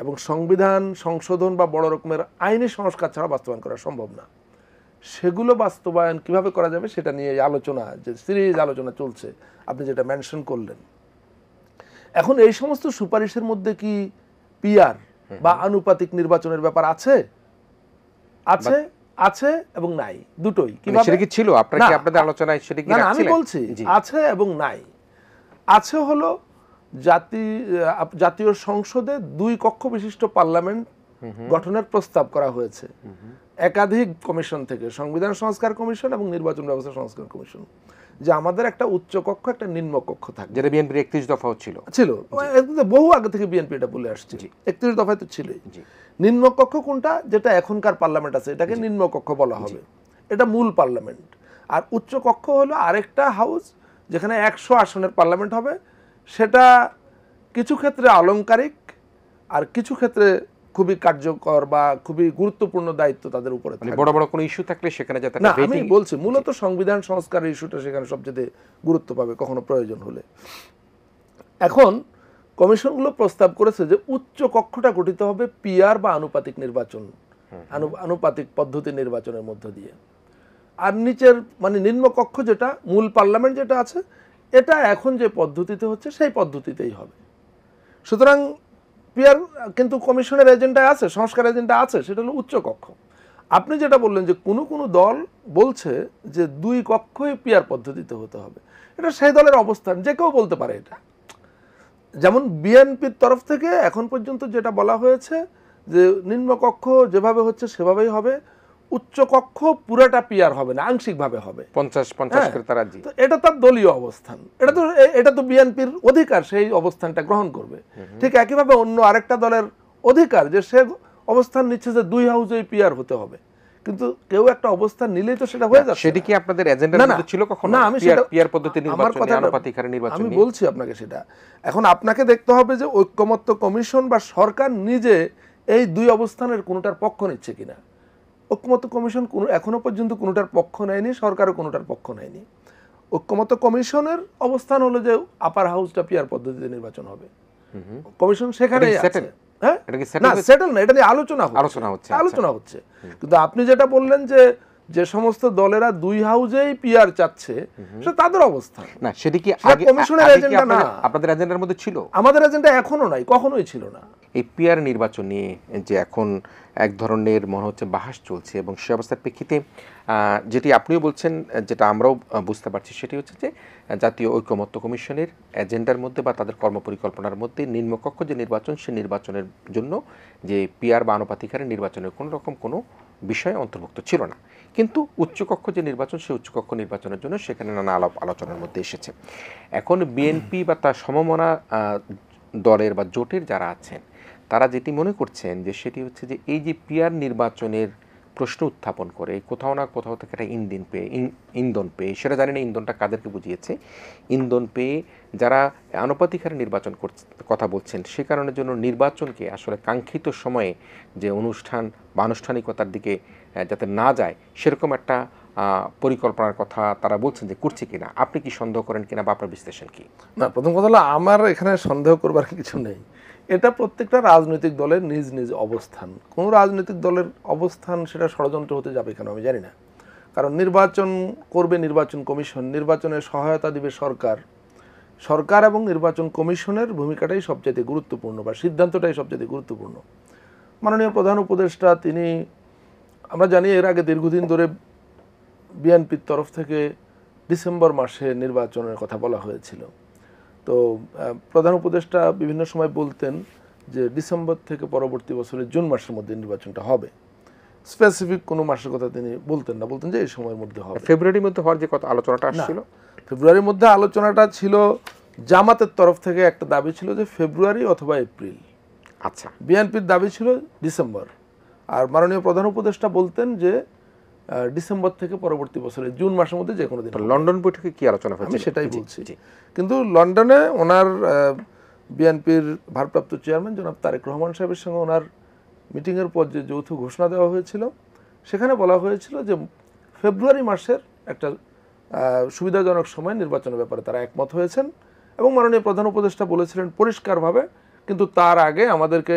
এবং সংবিধান সংশোধন বা বড় রকমের আইনি সংস্কার ছাড়া বাস্তবায়ন করা সম্ভব না। সেগুলো বাস্তবায়ন কিভাবে করা যাবে সেটা নিয়ে আলোচনা, যে সিরিজ আলোচনা চলছে, আপনি যেটা মেনশন করলেন। এখন এই সমস্ত সুপারিশের মধ্যে কি পিআর বা আনুপাতিক নির্বাচনের ব্যাপার আছে? আছে, আছে এবং নাই, দুটোই। কিভাবে সেটা কি ছিল আপনাদের আলোচনায়? সেটা কি আমি বলছি আছে এবং নাই। আছে হলো জাতীয় সংসদে 2 কক্ষ বিশিষ্ট পার্লামেন্ট গঠনের প্রস্তাব করা হয়েছে। একাধিক কমিশন থেকে, সংবিধান সংস্কার কমিশন এবং নির্বাচন ব্যবস্থা সংস্কার কমিশন, যে আমাদের একটা উচ্চ কক্ষ একটা নিম্ন কক্ষ থাকবে, যেটা বিএনপির 31 দফাও ছিল। বহু আগে থেকে বিএনপি এটা বলে আসছে, 31 দফায় তো ছিলই। নিম্ন কক্ষ কোনটা, যেটা এখনকার পার্লামেন্ট আছে এটাকে নিম্ন কক্ষ বলা হবে, এটা মূল পার্লামেন্ট। আর উচ্চ কক্ষ হলো আরেকটা হাউস যেখানে 100 আসনের পার্লামেন্ট হবে, সেটা কিছু ক্ষেত্রে আলংকারিক আর কিছু ক্ষেত্রে খুবই কার্যকর বা খুবই গুরুত্বপূর্ণ দায়িত্ব তাদের উপরে থাকবে। বড় বড় কোনো ইস্যু থাকলে সেখানে যাতে না, আমি বলছি মূলত সংবিধান সংস্কারের ইস্যুটা সেখানে সবচেয়ে গুরুত্ব পাবে কখনো প্রয়োজন হলে। এখন কমিশনগুলো প্রস্তাব করেছে যে উচ্চ কক্ষটা গঠিত হবে পিআর বা আনুপাতিক নির্বাচন, আনুপাতিক পদ্ধতি নির্বাচনের মধ্য দিয়ে। আর নিচের মানে নিম্ন কক্ষ যেটা মূল পার্লামেন্ট যেটা আছে, এটা এখন যে পদ্ধতিতে হচ্ছে সেই পদ্ধতিতেই হবে। সুতরাং পিআর কিন্তু কমিশনের এজেন্ডায় আছে, সংস্কার এজেন্ডা আছে, সেটা হলো উচ্চ কক্ষ। আপনি যেটা বললেন যে কোনো কোনো দল বলছে যে 2 কক্ষই পিআর পদ্ধতিতে হতে হবে, এটা সেই দলের অবস্থান, যে কেউ বলতে পারে এটা। যেমন বিএনপির তরফ থেকে এখন পর্যন্ত যেটা বলা হয়েছে যে নিম্নকক্ষ যেভাবে হচ্ছে সেভাবেই হবে, উচ্চ কক্ষ পুরাটা পিআর হবে না, আংশিকভাবে হবে, 50-50 করে তারা। তো এটা তার দলীয় অবস্থান, এটা তো বিএনপির অধিকার সেই অবস্থানটা গ্রহণ করবে। ঠিক একইভাবে অন্য আরেকটা দলের অধিকার যে সে অবস্থান নিচ্ছে যে 2 হাউসেই পিআর হতে হবে, কিন্তু কেউ একটা অবস্থান নিলেই তো সেটা হয়ে যাচ্ছে। সেটা কি আপনাদের এজেন্ডার মধ্যে ছিল কখনো? না, আমি সেটা পিআর পদ্ধতি নির্বাচন, আনুপাতিক হারে নির্বাচন আমি বলছি আপনাকে সেটা। এখন আপনাকে দেখতে হবে যে ঐক্যমত্য কমিশন বা সরকার নিজে এই 2 অবস্থানের কোনোটার পক্ষ নিচ্ছে কিনা। ঐক্যমত্য কমিশন এখনো পর্যন্ত কোনোটার পক্ষ নেয়নি, সরকারও কোনোটার পক্ষ নেয়নি। ঐক্যমত্য কমিশনের অবস্থান হলো যে আপার হাউসটা পিআর পদ্ধতিতে নির্বাচন হবে, কমিশন সেখানেই আছে। হ্যাঁ, না সেটেল না, এটা নিয়ে আলোচনা হচ্ছে। কিন্তু আপনি যেটা বললেন যে সমস্ত দলেরা 2 হাউসেই পিআর চাচ্ছে, সেটা তাদের অবস্থান না, সেটা কি কমিশনের এজেন্ডা না, আপনাদের এজেন্ডার মধ্যে ছিল? আমাদের এজেন্ডা এখনো নাই, কখনোই ছিল না। এই পিআর নির্বাচন নিয়ে যে এখন এক ধরনের মনে হচ্ছে বাহাস চলছে, এবং সে অবস্থার প্রেক্ষিতে যেটি আপনিও বলছেন, যেটা আমরাও বুঝতে পারছি, সেটি হচ্ছে যে জাতীয় ঐকমত্য কমিশনের এজেন্ডার মধ্যে বা তাদের কর্মপরিকল্পনার মধ্যে নিম্নকক্ষ যে নির্বাচন, সে নির্বাচনের জন্য যে পিআর বা আনুপাতিক হারে নির্বাচনের কোনো রকম কোনো বিষয় অন্তর্ভুক্ত ছিল না। কিন্তু উচ্চকক্ষ যে নির্বাচন, সেই উচ্চকক্ষ নির্বাচনের জন্য সেখানে নানা আলোচনার মধ্যে এসেছে। এখন বিএনপি বা তার সমমনা দলের বা জোটের যারা আছেন, তারা যেটি মনে করছেন যে সেটি হচ্ছে যে এই যে পিআর নির্বাচনের প্রশ্ন উত্থাপন করে কোথাও না কোথাও থেকে একটা ইন্ধন পেয়ে, সেটা জানি না ইন্ধনটা কাদেরকে বুঝিয়েছে, ইন্ধন পেয়ে যারা আনুপাতিক হারে নির্বাচন কথা বলছেন, সে কারণের জন্য নির্বাচনকে আসলে কাঙ্ক্ষিত সময়ে যে অনুষ্ঠান বা আনুষ্ঠানিকতার দিকে যাতে না যায়, সেরকম একটা পরিকল্পনার কথা তারা বলছেন যে করছে কিনা। আপনি কি সন্দেহ করেন কিনা বা আপনার বিশ্লেষণ কি? না, প্রথম কথা হলো আমার এখানে সন্দেহ করবার কিছু নেই। এটা প্রত্যেকটা রাজনৈতিক দলের নিজ নিজ অবস্থান। কোন রাজনৈতিক দলের অবস্থান সেটা ষড়যন্ত্র হতে যাবে কেন আমি জানি না। কারণ নির্বাচন করবে নির্বাচন কমিশন, নির্বাচনের সহায়তা দিবে সরকার, সরকার এবং নির্বাচন কমিশনের ভূমিকাটাই সবচেয়ে গুরুত্বপূর্ণ বা সিদ্ধান্তটাই সবচেয়ে গুরুত্বপূর্ণ। মাননীয় প্রধান উপদেষ্টা তিনি, আমরা জানি এর আগে দীর্ঘদিন ধরে বিএনপির তরফ থেকে ডিসেম্বর মাসে নির্বাচনের কথা বলা হয়েছিল। তো প্রধান উপদেষ্টা বিভিন্ন সময় বলতেন যে ডিসেম্বর থেকে পরবর্তী বছরের জুন মাসের মধ্যে নির্বাচনটা হবে। স্পেসিফিক কোনো মাসের কথা তিনি বলতেন না, বলতেন যে এই সময়ের মধ্যে হবে। ফেব্রুয়ারির মধ্যে হওয়ার যে কথা আলোচনাটা আসছিল, ফেব্রুয়ারির মধ্যে আলোচনাটা ছিল, জামাতের তরফ থেকে একটা দাবি ছিল যে ফেব্রুয়ারি অথবা এপ্রিল। আচ্ছা, বিএনপির দাবি ছিল ডিসেম্বর, আর মাননীয় প্রধান উপদেষ্টা বলতেন যে ডিসেম্বর থেকে পরবর্তী বছরের জুন মাসের মধ্যে যে কোনো দিন। লন্ডন বৈঠকে কি আলোচনা হয়েছিল? আমি সেটাই বলছি। কিন্তু লন্ডনে ওনার বিএনপির ভারপ্রাপ্ত চেয়ারম্যান জনাব তারেক রহমান সাহেবের সঙ্গে ওনার মিটিংয়ের পর যে যৌথ ঘোষণা দেওয়া হয়েছিল, সেখানে বলা হয়েছিল যে ফেব্রুয়ারি মাসের একটা সুবিধাজনক সময় নির্বাচনের ব্যাপারে তারা একমত হয়েছেন, এবং মাননীয় প্রধান উপদেষ্টা বলেছিলেন পরিষ্কারভাবে, কিন্তু তার আগে আমাদেরকে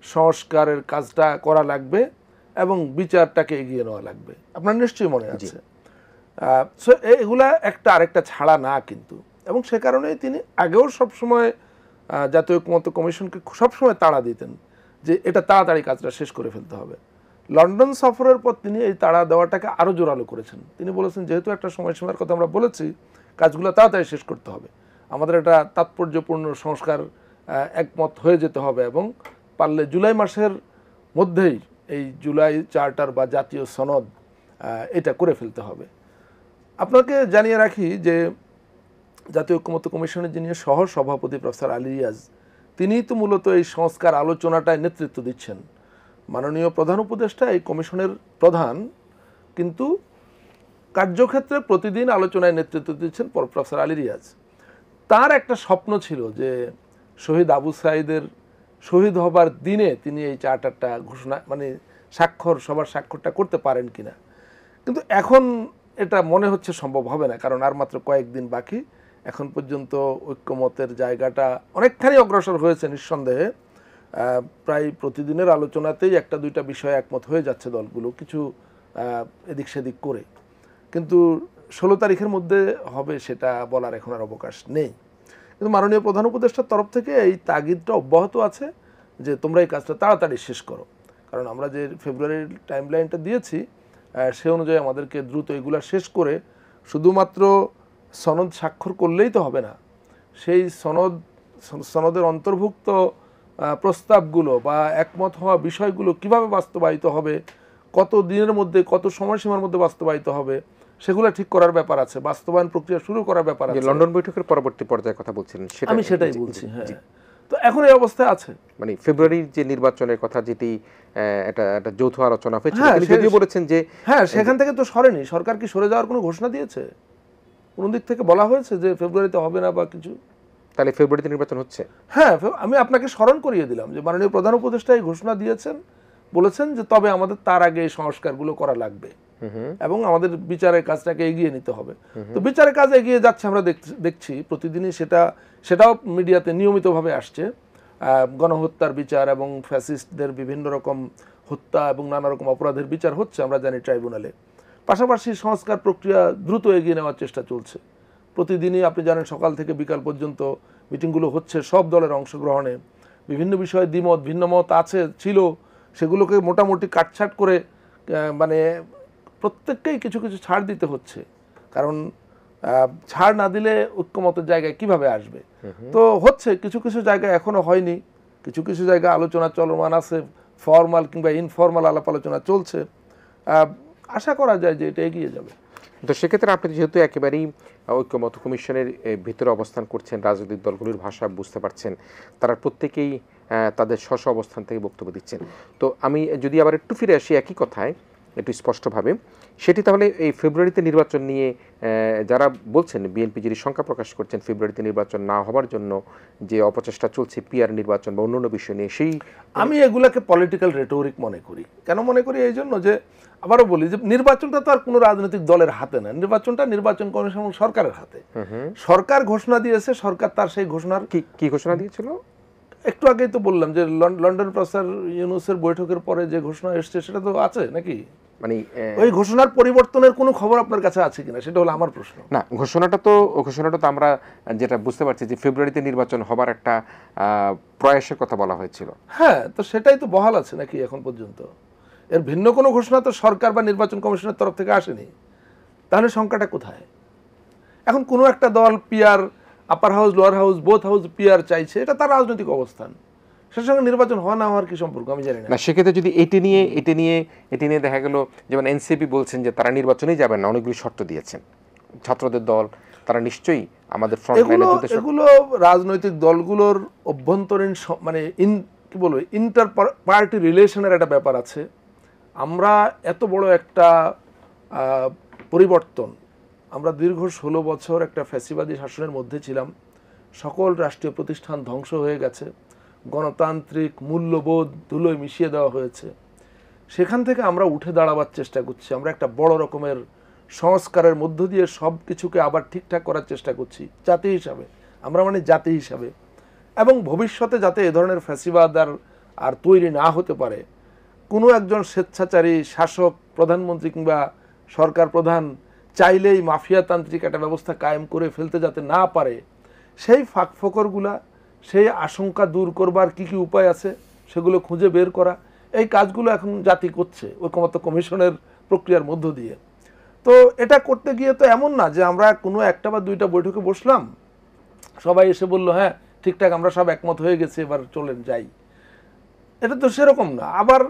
সংস্কারের কাজটা করা লাগবে এবং বিচারটাকে এগিয়ে নেওয়া লাগবে। আপনার নিশ্চয়ই মনে আছে। সো এগুলা একটা আরেকটা ছাড়া না কিন্তু, এবং সে কারণেই তিনি আগেও সবসময় জাতীয় ঐকমত্য কমিশনকে সবসময় তাড়া দিতেন যে এটা তাড়াতাড়ি কাজটা শেষ করে ফেলতে হবে। লন্ডন সফরের পর তিনি এই তাড়া দেওয়াটাকে আরও জোরালো করেছেন। তিনি বলেছেন যেহেতু একটা সময়সীমার কথা আমরা বলেছি, কাজগুলো তাড়াতাড়ি শেষ করতে হবে, আমাদের এটা তাৎপর্যপূর্ণ সংস্কার একমত হয়ে যেতে হবে, এবং পারলে জুলাই মাসের মধ্যেই এই জুলাই চার্টার বা জাতীয় সনদ এটা করে ফেলতে হবে। আপনাকে জানিয়ে রাখি যে জাতীয় ঐক্যমত্য কমিশনের যিনি সহ সভাপতি প্রফেসর আলী রিয়াজ, তিনিই তো মূলত এই সংস্কার আলোচনাটায় নেতৃত্ব দিচ্ছেন। মাননীয় প্রধান উপদেষ্টা এই কমিশনের প্রধান, কিন্তু কার্যক্ষেত্রে প্রতিদিন আলোচনায় নেতৃত্ব দিচ্ছেন প্রফেসর আলী রিয়াজ। তার একটা স্বপ্ন ছিল যে শহীদ আবু সাঈদের শহীদ হবার দিনে তিনি এই চার্টারটা ঘোষণা মানে সবার স্বাক্ষরটা করতে পারেন কিনা, কিন্তু এখন এটা মনে হচ্ছে সম্ভব হবে না, কারণ আর মাত্র কয়েকদিন বাকি। এখন পর্যন্ত ঐক্যমতের জায়গাটা অনেকখানি অগ্রসর হয়েছে নিঃসন্দেহে। প্রায় প্রতিদিনের আলোচনাতেই একটা দুইটা বিষয় একমত হয়ে যাচ্ছে দলগুলো, কিছু এদিক সেদিক করে, কিন্তু 16 তারিখের মধ্যে হবে সেটা বলার এখন আর অবকাশ নেই। কিন্তু মাননীয় প্রধান উপদেষ্টার তরফ থেকে এই তাগিদটা অব্যাহত আছে যে তোমরা এই কাজটা তাড়াতাড়ি শেষ করো, কারণ আমরা যে ফেব্রুয়ারির টাইমলাইনটা দিয়েছি সে অনুযায়ী আমাদেরকে দ্রুত এগুলা শেষ করে শুধুমাত্র সনদ স্বাক্ষর করলেই তো হবে না, সেই সনদের অন্তর্ভুক্ত প্রস্তাবগুলো বা একমত হওয়া বিষয়গুলো কিভাবে বাস্তবায়িত হবে, কত দিনের মধ্যে কত সময়সীমার মধ্যে বাস্তবায়িত হবে সেগুলো ঠিক করার ব্যাপার আছে, বাস্তবায়ন প্রক্রিয়া শুরু করার ব্যাপার আছে। লন্ডন বৈঠকের পরবর্তী পর্যায়ের কথা বলছিলেন, আমি সেটাই বলছি। হ্যাঁ, তো এখন এই অবস্থায় আছে, মানে ফেব্রুয়ারির যে নির্বাচনের কথা যেটি একটা যৌথ আলোচনা হয়েছে, তিনি যদিও বলেছেন যে হ্যাঁ সেখান থেকে তো সরেনি। সরকার কি সরে যাওয়ার কোনো ঘোষণা দিয়েছে? কোন দিক থেকে বলা হয়েছে যে ফেব্রুয়ারিতে হবে না বা কিছু? তাহলে ফেব্রুয়ারিতে নির্বাচন হচ্ছে? হ্যাঁ, আমি আপনাকে স্মরণ করিয়ে দিলাম যে মাননীয় প্রধান উপদেষ্টা এই ঘোষণা দিয়েছেন, বলেছেন যে তবে আমাদের তার আগে এই সংস্কারগুলো করা লাগবে এবং আমাদের বিচারের কাজটাকে এগিয়ে নিতে হবে। তো বিচারের কাজ এগিয়ে যাচ্ছে, আমরা দেখছি প্রতিদিনই, সেটাও মিডিয়াতে নিয়মিতভাবে আসছে। গণহত্যার বিচার এবং ফ্যাসিস্টদের বিভিন্ন রকম হত্যা এবং নানা রকম অপরাধের বিচার হচ্ছে আমরা জানি ট্রাইব্যুনালে। পাশাপাশি সংস্কার প্রক্রিয়া দ্রুত এগিয়ে নেওয়ার চেষ্টা চলছে। প্রতিদিনই আপনি জানেন সকাল থেকে বিকাল পর্যন্ত মিটিংগুলো হচ্ছে সব দলের অংশগ্রহণে। বিভিন্ন বিষয়ে দ্বিমত ভিন্নমত ছিল, সেগুলোকে মোটামুটি কাটছাট করে মানে প্রত্যেককেই কিছু কিছু ছাড় দিতে হচ্ছে, কারণ ছাড় না দিলে ঐক্যমতের জায়গায় কিভাবে আসবে। তো হচ্ছে কিছু কিছু জায়গায় এখনো হয়নি, কিছু কিছু জায়গায় আলোচনা চলমান আছে, ফর্মাল কিংবা ইনফর্মাল আলাপ আলোচনা চলছে। আশা করা যায় যে এটা এগিয়ে যাবে। তো সেক্ষেত্রে আপনি যেহেতু একেবারেই ঐক্যমত্য কমিশনের ভিতরে অবস্থান করছেন, রাজনৈতিক দলগুলির ভাষা বুঝতে পারছেন, তারা প্রত্যেকেই তাদের স্ব অবস্থান থেকে বক্তব্য দিচ্ছেন। তো আমি যদি আবার একটু ফিরে আসি একই কথায় একটু স্পষ্টভাবে, সেটি তাহলে এই ফেব্রুয়ারিতে নির্বাচন নিয়ে যারা বলছেন, বিএনপি যিনি শঙ্কা প্রকাশ করছেন ফেব্রুয়ারিতে নির্বাচন না হওয়ার জন্য যে অপচেষ্টা চলছে পিআর নির্বাচন বা অন্যান্য বিষয় নিয়ে, সেই আমি এগুলাকে পলিটিক্যাল রেটোরিক মনে করি। কেন মনে করি? এই জন্য যে আবারও বলি যে নির্বাচনটা তো আর কোনো রাজনৈতিক দলের হাতে না, নির্বাচনটা নির্বাচন কমিশন এবং সরকারের হাতে। সরকার ঘোষণা দিয়েছে, সরকার তার সেই ঘোষণার কি ঘোষণা দিয়েছিল একটু আগেই তো বললাম যে লন্ডন প্রফেসর ইউনূসের বৈঠকের পরে যে ঘোষণা এসছে সেটা তো আছে নাকি? মানে ওই ঘোষণার পরিবর্তনের কোনো খবর আপনার কাছে আছে কিনা সেটা হলো আমার প্রশ্ন। না, ঘোষণাটা তো আমরা যেটা বুঝতে পারছি যে ফেব্রুয়ারিতে নির্বাচন হবার একটা প্রয়াসের কথা বলা হয়েছিল। হ্যাঁ, তো সেটাই তো বহাল আছে নাকি এখন পর্যন্ত? এর ভিন্ন কোনো ঘোষণা তো সরকার বা নির্বাচন কমিশনের তরফ থেকে আসেনি। তাহলে সংখ্যাটা কোথায়? এখন কোনো একটা দল পিআর, আপার house lower house both house PR চাইছে, এটা তার রাজনৈতিক অবস্থান, সেটার সঙ্গে নির্বাচন হওয়া না হওয়ার কি সম্পর্ক আমি জানি না। সেক্ষেত্রে যদি এটি নিয়ে দেখা গেল যেমন এনসিপি বলছেন যে তারা নির্বাচনেই যাবেন না, অনেকগুলি শর্ত দিয়েছেন ছাত্রদের দল, তারা নিশ্চয়ই আমাদের এগুলো রাজনৈতিক দলগুলোর অভ্যন্তরীণ মানে কি বলবো ইন্টার পার্টি রিলেশনের একটা ব্যাপার আছে। আমরা এত বড় একটা পরিবর্তন, আমরা দীর্ঘ 16 বছর একটা ফ্যাসিবাদী শাসনের মধ্যে ছিলাম, সকল রাষ্ট্রীয় প্রতিষ্ঠান ধ্বংস হয়ে গেছে, গণতান্ত্রিক মূল্যবোধ ধুলোয় মিশিয়ে দেওয়া হয়েছে। সেখান থেকে আমরা উঠে দাঁড়াবার চেষ্টা করছি, আমরা একটা বড় রকমের সংস্কারের মধ্য দিয়ে সব কিছুকে আবার ঠিকঠাক করার চেষ্টা করছি জাতি হিসাবে, আমরা মানে জাতি হিসাবে, এবং ভবিষ্যতে যাতে এ ধরনের ফ্যাসিবাদ আর তৈরি না হতে পারে, কোনো একজন স্বেচ্ছাচারী শাসক প্রধানমন্ত্রী কিংবা সরকার প্রধান চাইলেই মাফিয়াতান্ত্রিক একটা ব্যবস্থা কায়েম করে ফেলতে যাতে না পারে, সেই ফাঁকফোকরগুলা, সেই আশঙ্কা দূর করবার কি কি উপায় আছে সেগুলো খুঁজে বের করা, এই কাজগুলো এখন জাতি করছে ঐকমত্য কমিশনের প্রক্রিয়ার মধ্য দিয়ে। তো এটা করতে গিয়ে তো এমন না যে আমরা কোনো একটা বা দুইটা বৈঠকে বসলাম, সবাই এসে বললো হ্যাঁ ঠিকঠাক আমরা সব একমত হয়ে গেছে, এবার চলেন যাই, এটা তো সেরকম না। আবার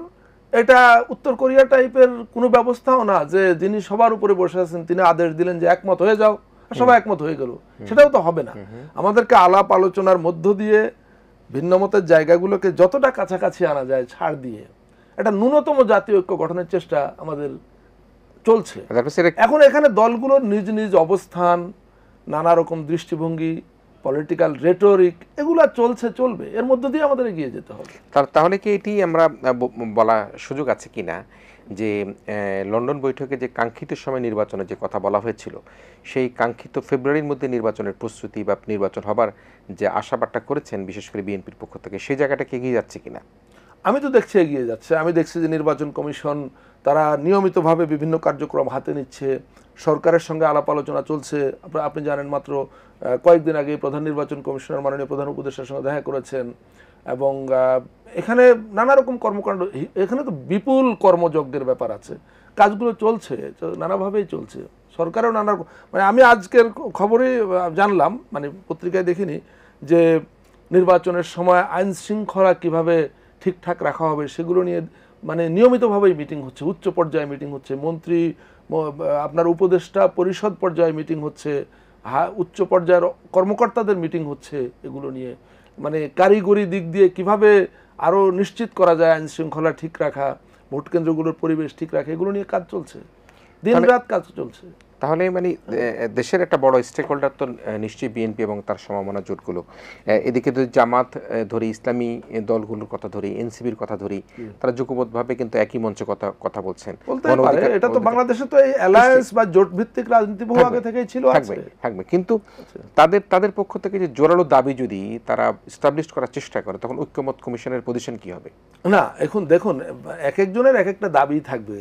এটা উত্তর কোরিয়া টাইপের কোনো ব্যবস্থাও না যে যিনি সবার উপরে বসে আছেন তিনি আদেশ দিলেন যে একমত হয়ে যাও, আর সবাই একমত হয়ে গেল। সেটাও তো হবে না। আমাদেরকে আলাপ আলোচনার মধ্য দিয়ে ভিন্নমতের জায়গাগুলোকে যতটা কাছাকাছি আনা যায় ছাড় দিয়ে একটা ন্যূনতম জাতীয় ঐক্য গঠনের চেষ্টা আমাদের চলছে। এখন এখানে দলগুলোর নিজ নিজ অবস্থান, নানা রকম দৃষ্টিভঙ্গি, পলিটিক্যাল রেটরিক এগুলা চলছে, চলবে, এর মধ্য দিয়ে আমাদের এগিয়ে যেতে হবে। তাহলে কি এটি আমরা বলা সুযোগ আছে কিনা যে লন্ডন বৈঠকে যে কাঙ্ক্ষিত সময় নির্বাচনের যে কথা বলা হয়েছিল, সেই কাঙ্ক্ষিত ফেব্রুয়ারির মধ্যে নির্বাচনের প্রস্তুতি বা নির্বাচন হবার যে আশাবাদটা করেছেন বিশেষ করে বিএনপির পক্ষ থেকে, সেই জায়গাটাকে এগিয়ে যাচ্ছে কিনা? আমি তো দেখছি এগিয়ে যাচ্ছে। আমি দেখছি যে নির্বাচন কমিশন তারা নিয়মিতভাবে বিভিন্ন কার্যক্রম হাতে নিচ্ছে, সরকারের সঙ্গে আলাপ আলোচনা চলছে। আপনি জানেন মাত্র কয়েকদিন আগে প্রধান নির্বাচন কমিশনার মাননীয় প্রধান উপদেষ্টার সঙ্গে দেখা করেছেন, এবং এখানে নানা রকম কর্মকাণ্ড, এখানে তো বিপুল কর্মযজ্ঞের ব্যাপার আছে, কাজগুলো চলছে, নানাভাবেই চলছে। সরকারও নানা রকম, মানে আমি আজকের খবরে জানলাম, মানে পত্রিকায় দেখিনি, যে নির্বাচনের সময় আইন শৃঙ্খলা কিভাবে ঠিকঠাক রাখা হবে সেগুলো নিয়ে মানে নিয়মিতভাবেই মিটিং হচ্ছে, উচ্চ পর্যায়ে মিটিং হচ্ছে, মন্ত্রী আপনার উপদেষ্টা পরিষদ পর্যায়ে মিটিং হচ্ছে, উচ্চ পর্যায়ের কর্মকর্তাদের মিটিং হচ্ছে এগুলো নিয়ে, মানে কারিগরি দিক দিয়ে কিভাবে আরও নিশ্চিত করা যায় আইন শৃঙ্খলা ঠিক রাখা, ভোট কেন্দ্রগুলোর পরিবেশ ঠিক রাখা, এগুলো নিয়ে কাজ চলছে, দিন রাত কাজ চলছে। তাহলে মানে দেশের একটা বড় স্টেক হোল্ডার তো নিশ্চয়ই বিএনপি এবং তার সমমনা জোটগুলো। এদিকে যদি জামাত ধরি, ইসলামী দলগুলোর কথা ধরি, এনসিবির কথা ধরি, তারা যুগপৎভাবে কিন্তু একই মঞ্চে কথা বলছেন। এটা তো বাংলাদেশে তো এই অ্যালায়েন্স বা জোট ভিত্তিক রাজনীতি বহু আগে থেকেই ছিল, থাকবে। কিন্তু তাদের পক্ষ থেকে যে জোরালো দাবি যদি তারা এস্টাবলিশ করার চেষ্টা করে, তখন ঐক্যমত কমিশনের পজিশন কি হবে? না, এখন দেখুন, এক একজনের এক একটা দাবি থাকবে।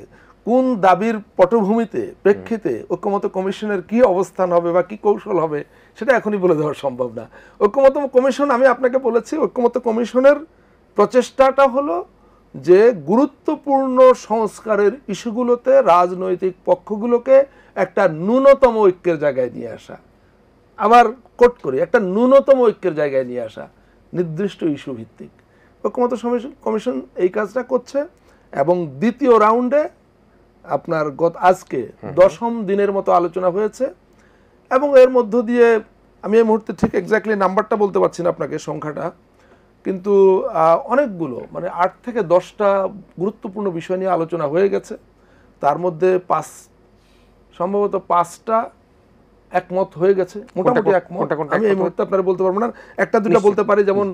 কোন দাবির পটভূমিতে প্রেক্ষিতে ঐক্যমত কমিশনের কি অবস্থান হবে বা কি কৌশল হবে সেটা এখনই বলে দেওয়া সম্ভব না। ঐক্যমত কমিশন, আমি আপনাকে বলেছি, ঐক্যমত কমিশনের প্রচেষ্টাটা হলো যে গুরুত্বপূর্ণ সংস্কারের ইস্যুগুলোতে রাজনৈতিক পক্ষগুলোকে একটা ন্যূনতম ঐক্যের জায়গায় নিয়ে আসা। আবার কোট করি, একটা ন্যূনতম ঐক্যের জায়গায় নিয়ে আসা, নির্দিষ্ট ইস্যু ভিত্তিক। ঐক্যমত কমিশন এই কাজটা করছে, এবং দ্বিতীয় রাউন্ডে আপনার আজকে 10ম দিনের মতো আলোচনা হয়েছে, এবং এর মধ্য দিয়ে আমি এই মুহূর্তে ঠিক এক্স্যাক্টলি নাম্বারটা বলতে পারছি না আপনাকে, সংখ্যাটা, কিন্তু অনেকগুলো, মানে 8 থেকে 10টা গুরুত্বপূর্ণ বিষয় নিয়ে আলোচনা হয়ে গেছে। তার মধ্যে সম্ভবত 5টা একমত হয়ে গেছে, মোটামুটি একমত। আমি এই মুহূর্তে আপনারা বলতে পারবো না, একটা দুটা বলতে পারি, যেমন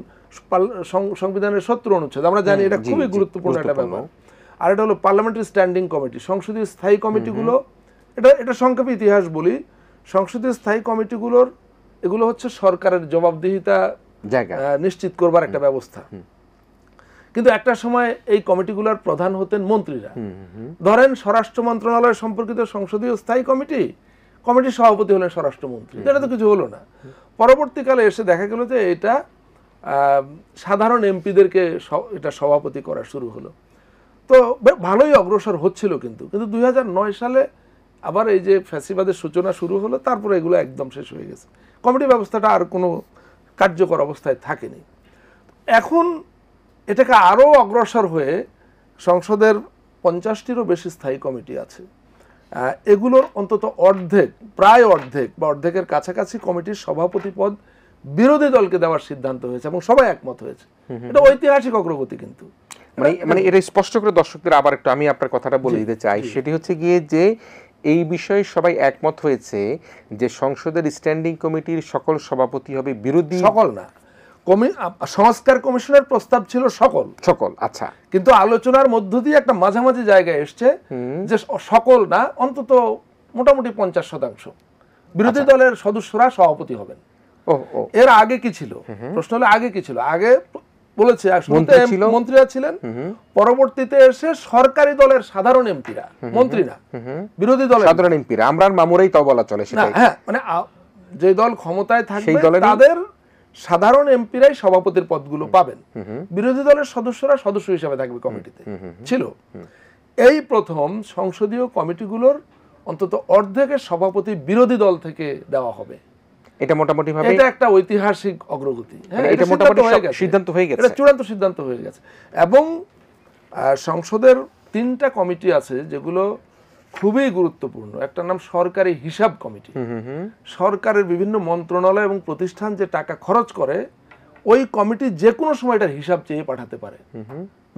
সংবিধানের 70 অনুচ্ছেদ, আমরা জানি এটা খুবই গুরুত্বপূর্ণ একটা ব্যাপার। আর এটা হলো পার্লামেন্টারি স্ট্যান্ডিং কমিটি, সংসদীয় স্থায়ী কমিটিগুলো। এটা সংক্ষেপে ইতিহাস বলি, সংসদীয় স্থায়ী কমিটিগুলোর এগুলো হচ্ছে সরকারের জবাবদিহিতা নিশ্চিত করবার একটা ব্যবস্থা। কিন্তু একটা সময় এই কমিটিগুলোর প্রধান হতেন মন্ত্রীরা। ধরেন স্বরাষ্ট্র মন্ত্রণালয় সম্পর্কিত সংসদীয় স্থায়ী কমিটির সভাপতি হলেন স্বরাষ্ট্রমন্ত্রী, এটা তো কিছু হলো না। পরবর্তীকালে এসে দেখা গেল যে এটা সাধারণ এমপিদেরকে এটা সভাপতি করা শুরু হলো। তো ভালোই অগ্রসর হচ্ছিল, কিন্তু 2009 সালে আবার এই যে ফ্যাসিবাদের সূচনা শুরু হলো, তারপরে এগুলো একদম শেষ হয়ে গেছে, কমিটি ব্যবস্থাটা আর কোনো কার্যকর অবস্থায় থাকেনি। এখন এটাকে আরও অগ্রসর হয়ে সংসদের 50টিরও বেশি স্থায়ী কমিটি আছে, এগুলোর অন্তত প্রায় অর্ধেক বা অর্ধেকের কাছাকাছি কমিটির সভাপতি পদ বিরোধী দলকে দেওয়ার সিদ্ধান্ত হয়েছে, এবং সবাই একমত হয়েছে। এটা ঐতিহাসিক অগ্রগতি। কিন্তু মানে এটা স্পষ্ট করে দর্শকদের আবার একটু আমি আপনার কথাটা বলে দিতে চাই, সেটি হচ্ছে গিয়ে যে এই বিষয়ে সবাই একমত হয়েছে যে সংসদের স্ট্যান্ডিং কমিটির সকল সভাপতি হবে বিরোধী, সকল না, সংস্কার কমিশনের প্রস্তাব ছিল সকল। আচ্ছা, কিন্তু আলোচনার মধ্য দিয়ে একটা মাঝামাঝি জায়গায় এসছে যে সকল না, অন্তত মোটামুটি 50% বিরোধী দলের সদস্যরা সভাপতি হবেন। এর আগে কি ছিল? প্রশ্ন হলো আগে কি ছিল? আগে বলেছে মন্ত্রীরা ছিলেন, পরবর্তীতে এসে সরকারি দলের সাধারণ এমপিরা, মন্ত্রী না, বিরোধী দলের সাধারণ এমপিরা, আমরা মামুরাই তাও বলা চলে, হ্যাঁ, মানে যে দল ক্ষমতায় থাকবে তাদের সাধারণ এমপিরাই সভাপতির পদগুলো পাবেন, বিরোধী দলের সদস্যরা সদস্য হিসেবে থাকবে কমিটিতে, ছিল। এই প্রথম সংসদীয় কমিটিগুলোর অন্তত অর্ধেকের সভাপতি বিরোধী দল থেকে দেওয়া হবে। এটা মোটামুটি ভাবে এটা একটা ঐতিহাসিক অগ্রগতি। এটা মোটামুটি সিদ্ধান্ত হয়ে গেছে, এটা চূড়ান্ত সিদ্ধান্ত হয়ে গেছে। এবং সংসদের 3টা কমিটি আছে যেগুলো খুবই গুরুত্বপূর্ণ। একটা নাম সরকারি হিসাব কমিটি। সরকারের বিভিন্ন মন্ত্রণালয় এবং প্রতিষ্ঠান যে টাকা খরচ করে ওই কমিটি যে কোনো সময় এটার হিসাব চেয়ে পাঠাতে পারে।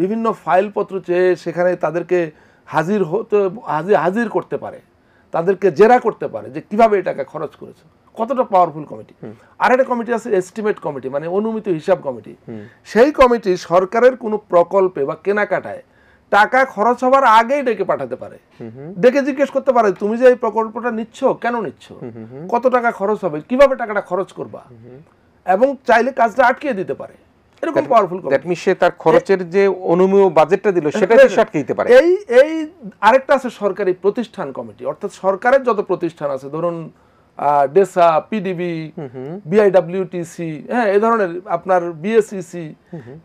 বিভিন্ন ফাইলপত্র চেয়ে সেখানে তাদেরকে হাজির করতে পারে, তাদেরকে জেরা করতে পারে যে কিভাবে এই টাকা খরচ করেছে। কতটা পাওয়ারফুল কমিটি। আর একটা কমিটি আছে এস্টিমেট কমিটি, মানে অনুমিত হিসাব কমিটি। সেই কমিটি সরকারের কোনো প্রকল্পে বা কেনাকাটায় টাকা খরচ হওয়ার আগেই ডেকে পাঠাতে পারে, ডেকে জিজ্ঞেস করতে পারে তুমি যে এই প্রকল্পটা নিচ্ছ কেন নিচ্ছ, কত টাকা খরচ হবে, কিভাবে টাকাটা খরচ করবা, এবং চাইলে কাজটা আটকে দিতে পারে। এরকম পাওয়ারফুল কমিটি। দ্যাট মিন্স সে তার খরচের যে অনুমেয় বাজেটটা দিল সেটা আটকে দিতে পারে। এই আরেকটা আছে সরকারি প্রতিষ্ঠান কমিটি, অর্থাৎ সরকারের যত প্রতিষ্ঠান আছে, ধরুন ডেসা, পিডিবি, বিআইডব্লিউটিসি, হ্যাঁ, এই ধরনের আপনার বিএসইসি,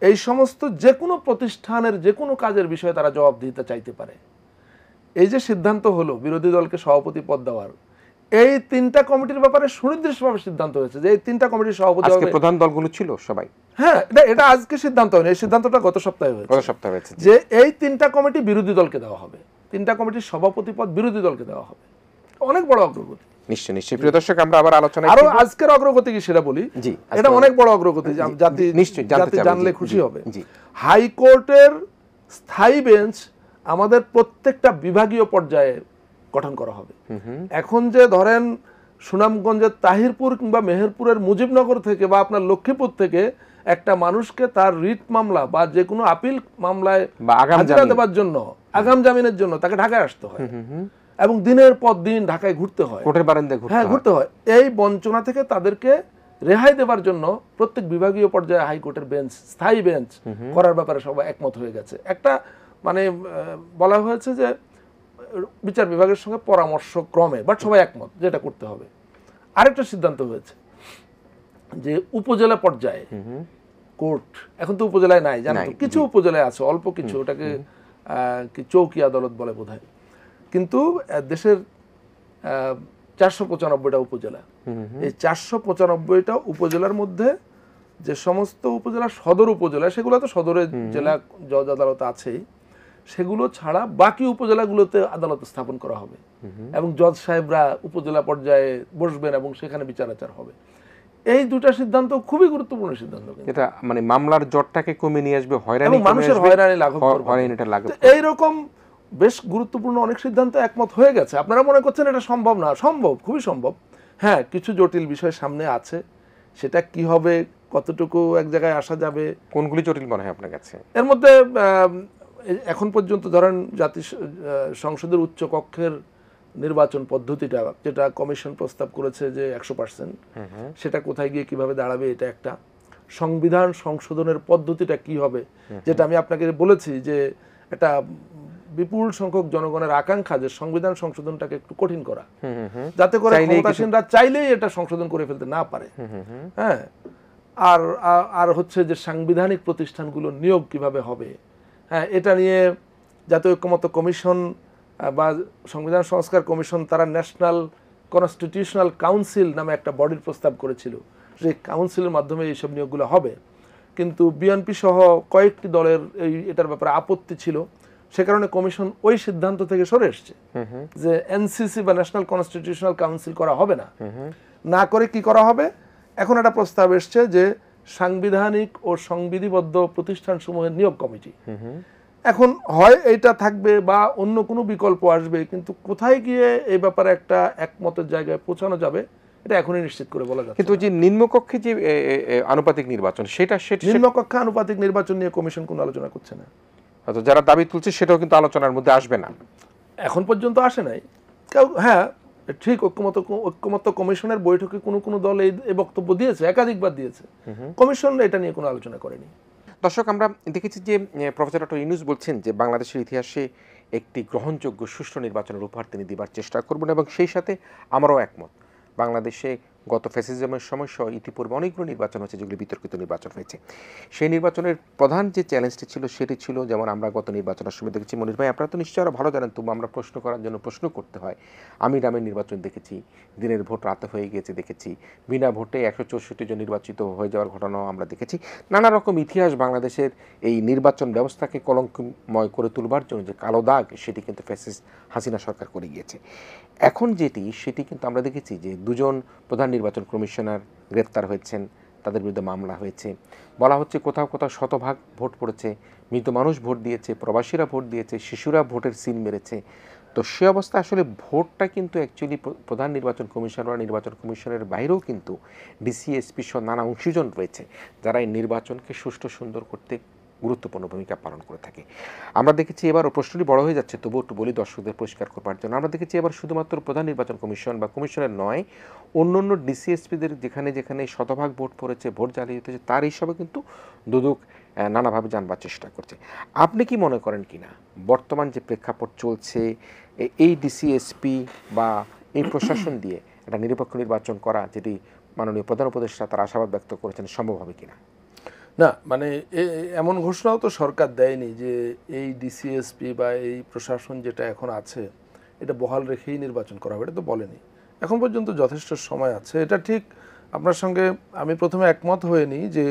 এই সমস্ত যে কোনো প্রতিষ্ঠানের যে কোনো কাজের বিষয়ে তারা জবাবদিহিতা চাইতে পারে। এই যে সিদ্ধান্ত হলো বিরোধী দলকে সভাপতি পদ দেওয়ার, এই 3টা কমিটির ব্যাপারে সুনির্দিষ্টভাবে সিদ্ধান্ত হয়েছে যে এই 3টা কমিটির সভাপতি আজকে প্রধান দলগুলো ছিল সবাই। হ্যাঁ, এটা আজকে সিদ্ধান্ত হয়নি, এই সিদ্ধান্তটা গত সপ্তাহে হয়েছে যে এই 3টা কমিটি বিরোধী দলকে দেওয়া হবে। 3টা কমিটির সভাপতি পদ বিরোধী দলকে দেওয়া হবে। অনেক বড় অগ্রগতি। নিশ্চয়ই নিশ্চয়ই। প্রিয় দর্শক, আমরা আবার আলোচনায় আরো আজকের অগ্রগতি কি সেটা বলি। এটা অনেক বড় অগ্রগতি, জাতি নিশ্চয়ই জানলে খুশি হবে। হাইকোর্টের স্থায়ী বেঞ্চ আমাদের প্রত্যেকটা বিভাগীয় পর্যায়ে গঠন করা হবে। এখন যে ধরেন সুনামগঞ্জের তাহিরপুর কিংবা মেহেরপুরের মুজিবনগর থেকে বা আপনার লক্ষ্মীপুর থেকে একটা মানুষকে তার রিট মামলা বা যে কোনো আপিল মামলায় হাজিরা দেওয়ার জন্য, আগাম জামিনের জন্য তাকে ঢাকায় আসতে হয় এবং দিনের পর দিন ঢাকায় ঘুরতে হয়, কোর্টের বারান্দায় ঘুরতে হয়। এই বঞ্চনা থেকে তাদেরকে রেহাই দেওয়ার জন্য প্রত্যেক বিভাগীয় পর্যায়ে হাইকোর্টের বেঞ্চ, স্থায়ী বেঞ্চ করার ব্যাপারে সবাই একমত হয়ে গেছে। একটা মানে বলা হয়েছে যে বিচার বিভাগের সঙ্গে পরামর্শ ক্রমে, বাট সবাই একমত যেটা করতে হবে। আরেকটা সিদ্ধান্ত হয়েছে যে উপজেলা পর্যায়ে কোর্ট, এখন তো উপজেলায় নাই জানো তো, কিছু উপজেলায় আছে অল্প কিছু, ওটাকে কি চৌকি আদালত বলে বোধহয়, কিন্তু দেশের 495টা উপজেলা, এই 495টা উপজেলার মধ্যে যে সমস্ত উপজেলা সদর উপজেলা, সেগুলো তো সদরের জেলা জজ আদালত আছেই, সেগুলো ছাড়া বাকি উপজেলাগুলোতে আদালত স্থাপন করা হবে এবং জজ সাহেবরা উপজেলা পর্যায়ে বসবেন এবং সেখানে বিচার আচার হবে। এই দুটা সিদ্ধান্ত খুবই গুরুত্বপূর্ণ সিদ্ধান্ত। এটা মানে মামলার জটটাকে কমিয়ে নিয়ে আসবে, হয়রানি, মানুষের হয়রানি লাঘব করবে। এইরকম বেশ গুরুত্বপূর্ণ অনেক সিদ্ধান্ত একমত হয়ে গেছে। আপনারা মনে করছেন এটা সম্ভব না, সম্ভব, খুবই সম্ভব। হ্যাঁ, কিছু জটিল বিষয় সামনে আছে, সেটা কি হবে, কতটুকু এক জায়গায় আসা যাবে। কোনগুলি জটিল মনে হয় আপনার কাছে? এর মধ্যে এখন পর্যন্ত ধরেন জাতীয় সংসদের উচ্চ কক্ষের নির্বাচন পদ্ধতিটা, যেটা কমিশন প্রস্তাব করেছে যে 100%, সেটা কোথায় গিয়ে কিভাবে দাঁড়াবে, এটা একটা। সংবিধান সংশোধনের পদ্ধতিটা কি হবে, যেটা আমি আপনাকে বলেছি যে একটা বিপুল সংখ্যক জনগণের আকাঙ্ক্ষা যে সংবিধান সংশোধনটাকে একটু কঠিন করা, যাতে করে ক্ষমতাসীনরা চাইলেই এটা সংশোধন করে ফেলতে না পারে। হ্যাঁ, আর হচ্ছে যে সাংবিধানিক প্রতিষ্ঠানগুলো নিয়োগ কিভাবে হবে, হ্যাঁ, এটা নিয়ে জাতীয় ঐক্যমত্য কমিশন বা সংবিধান সংস্কার কমিশন তারা ন্যাশনাল কনস্টিটিউশনাল কাউন্সিল নামে একটা বডির প্রস্তাব করেছিল। সেই কাউন্সিলের মাধ্যমে এইসব নিয়োগগুলো হবে, কিন্তু বিএনপি সহ কয়েকটি দলের এটার ব্যাপারে আপত্তি ছিল। সে কারণে কমিশন ওই সিদ্ধান্ত থেকে সরে এসছে যে এনসিসি বা ন্যাশনাল কনস্টিটিউশনাল কাউন্সিল করা হবে না। না করে কি করা হবে, এখন একটা প্রস্তাব এসছে যে সাংবিধানিক ও সংবিধিবদ্ধ প্রতিষ্ঠানসমূহের নিয়োগ কমিটি। এখন হয় এইটা থাকবে বা অন্য কোনো বিকল্প আসবে, কিন্তু কোথায় গিয়ে এই ব্যাপারে একটা একমতের জায়গায় পৌঁছানো যাবে এটা এখনই নিশ্চিত করে বলা যাচ্ছে। কিন্তু যে নিম্নকক্ষে যে আনুপাতিক নির্বাচন, সেটা নিম্নকক্ষে আনুপাতিক নির্বাচন নিয়ে কমিশন কোনো আলোচনা করছে না। যারা দাবি তুলছে সেটাও কিন্তু আলোচনার মধ্যে আসবে না, এখন পর্যন্ত আসে নাই কেউ। হ্যাঁ, ঠিক, ঐক্যমত্য কমিশনের বৈঠকে কোনো দল এই বক্তব্য দিয়েছে, একাধিকবার দিয়েছে, কমিশন এটা নিয়ে কোনো আলোচনা করেনি। দর্শক, আমরা দেখেছি যে প্রফেসর ডক্টর ইউনূস বলছেন যে বাংলাদেশের ইতিহাসে একটি গ্রহণযোগ্য সুষ্ঠু নির্বাচনের উপহার তিনি দিবার চেষ্টা করবেন, এবং সেই সাথে আমরাও একমত। বাংলাদেশে গত ফ্যাসিজমের সময় সহ ইতিপূর্বে অনেকগুলো নির্বাচন হয়েছে যেগুলো বিতর্কিত নির্বাচন হয়েছে। সেই নির্বাচনের প্রধান যে চ্যালেঞ্জটি ছিল সেটি ছিল, যেমন আমরা গত নির্বাচনের সময় দেখেছি, মনির ভাই আপনারা তো নিশ্চয়ই আরও ভালো জানেন, তবু আমরা প্রশ্ন করার জন্য প্রশ্ন করতে হয়। আমি রামের নির্বাচন দেখেছি, দিনের ভোট রাতে হয়ে গিয়েছে দেখেছি, বিনা ভোটে 164 জন নির্বাচিত হয়ে যাওয়ার ঘটনাও আমরা দেখেছি। নানা রকম ইতিহাস বাংলাদেশের এই নির্বাচন ব্যবস্থাকে কলঙ্কময় করে তুলবার জন্য যে কালো দাগ, সেটি কিন্তু ফ্যাসিস্ট হাসিনা সরকার করে গিয়েছে। এখন সেটি কিন্তু আমরা দেখেছি যে দুজন প্রধান নির্বাচন কমিশনার গ্রেপ্তার হয়েছেন, তাদের বিরুদ্ধে মামলা হয়েছে। বলা হচ্ছে কোথাও কোথাও শতভাগ ভোট পড়েছে, মৃত মানুষ ভোট দিয়েছে, প্রবাসীরা ভোট দিয়েছে, শিশুরা ভোটের সিল মেরেছে। তো সে অবস্থা আসলে ভোটটা কিন্তু অ্যাকচুয়ালি প্রধান নির্বাচন কমিশন বা নির্বাচন কমিশনের বাইরেও কিন্তু ডিসিএসপি সহ নানা অংশীজন রয়েছে যারা এই নির্বাচনকে সুষ্ঠু সুন্দর করতে গুরুত্বপূর্ণ ভূমিকা পালন করে থাকে। আমরা দেখেছি এবারও প্রশ্নটি বড় হয়ে যাচ্ছে, তবুও একটু বলি দর্শকদের পরিষ্কার করবার জন্য। আমরা দেখেছি এবার শুধুমাত্র প্রধান নির্বাচন কমিশন বা কমিশনের নয়, অন্য অন্য ডিসিএসপিদের যেখানে যেখানে শতভাগ ভোট পড়েছে, ভোট জালিয়াতি হয়েছে, তার হিসাবে কিন্তু দুদক নানাভাবে জানবার চেষ্টা করছে। আপনি কি মনে করেন কিনা বর্তমান যে প্রেক্ষাপট চলছে, এই ডিসিএসপি বা এই প্রশাসন দিয়ে একটা নিরপেক্ষ নির্বাচন করা, যেটি মাননীয় প্রধান উপদেষ্টা তার আশাবাদ ব্যক্ত করেছেন, সম্ভব হবে কিনা? না, মানে এমন ঘোষণাও তো সরকার দেয়নি যে এই ডিসিএসপি বা এই প্রশাসন যেটা এখন আছে এটা বহাল রেখেই নির্বাচন করা হবে, এটা তো বলেনি। এখন পর্যন্ত যথেষ্ট সময় আছে। এটা ঠিক আপনার সঙ্গে আমি প্রথমে একমত হইনি যে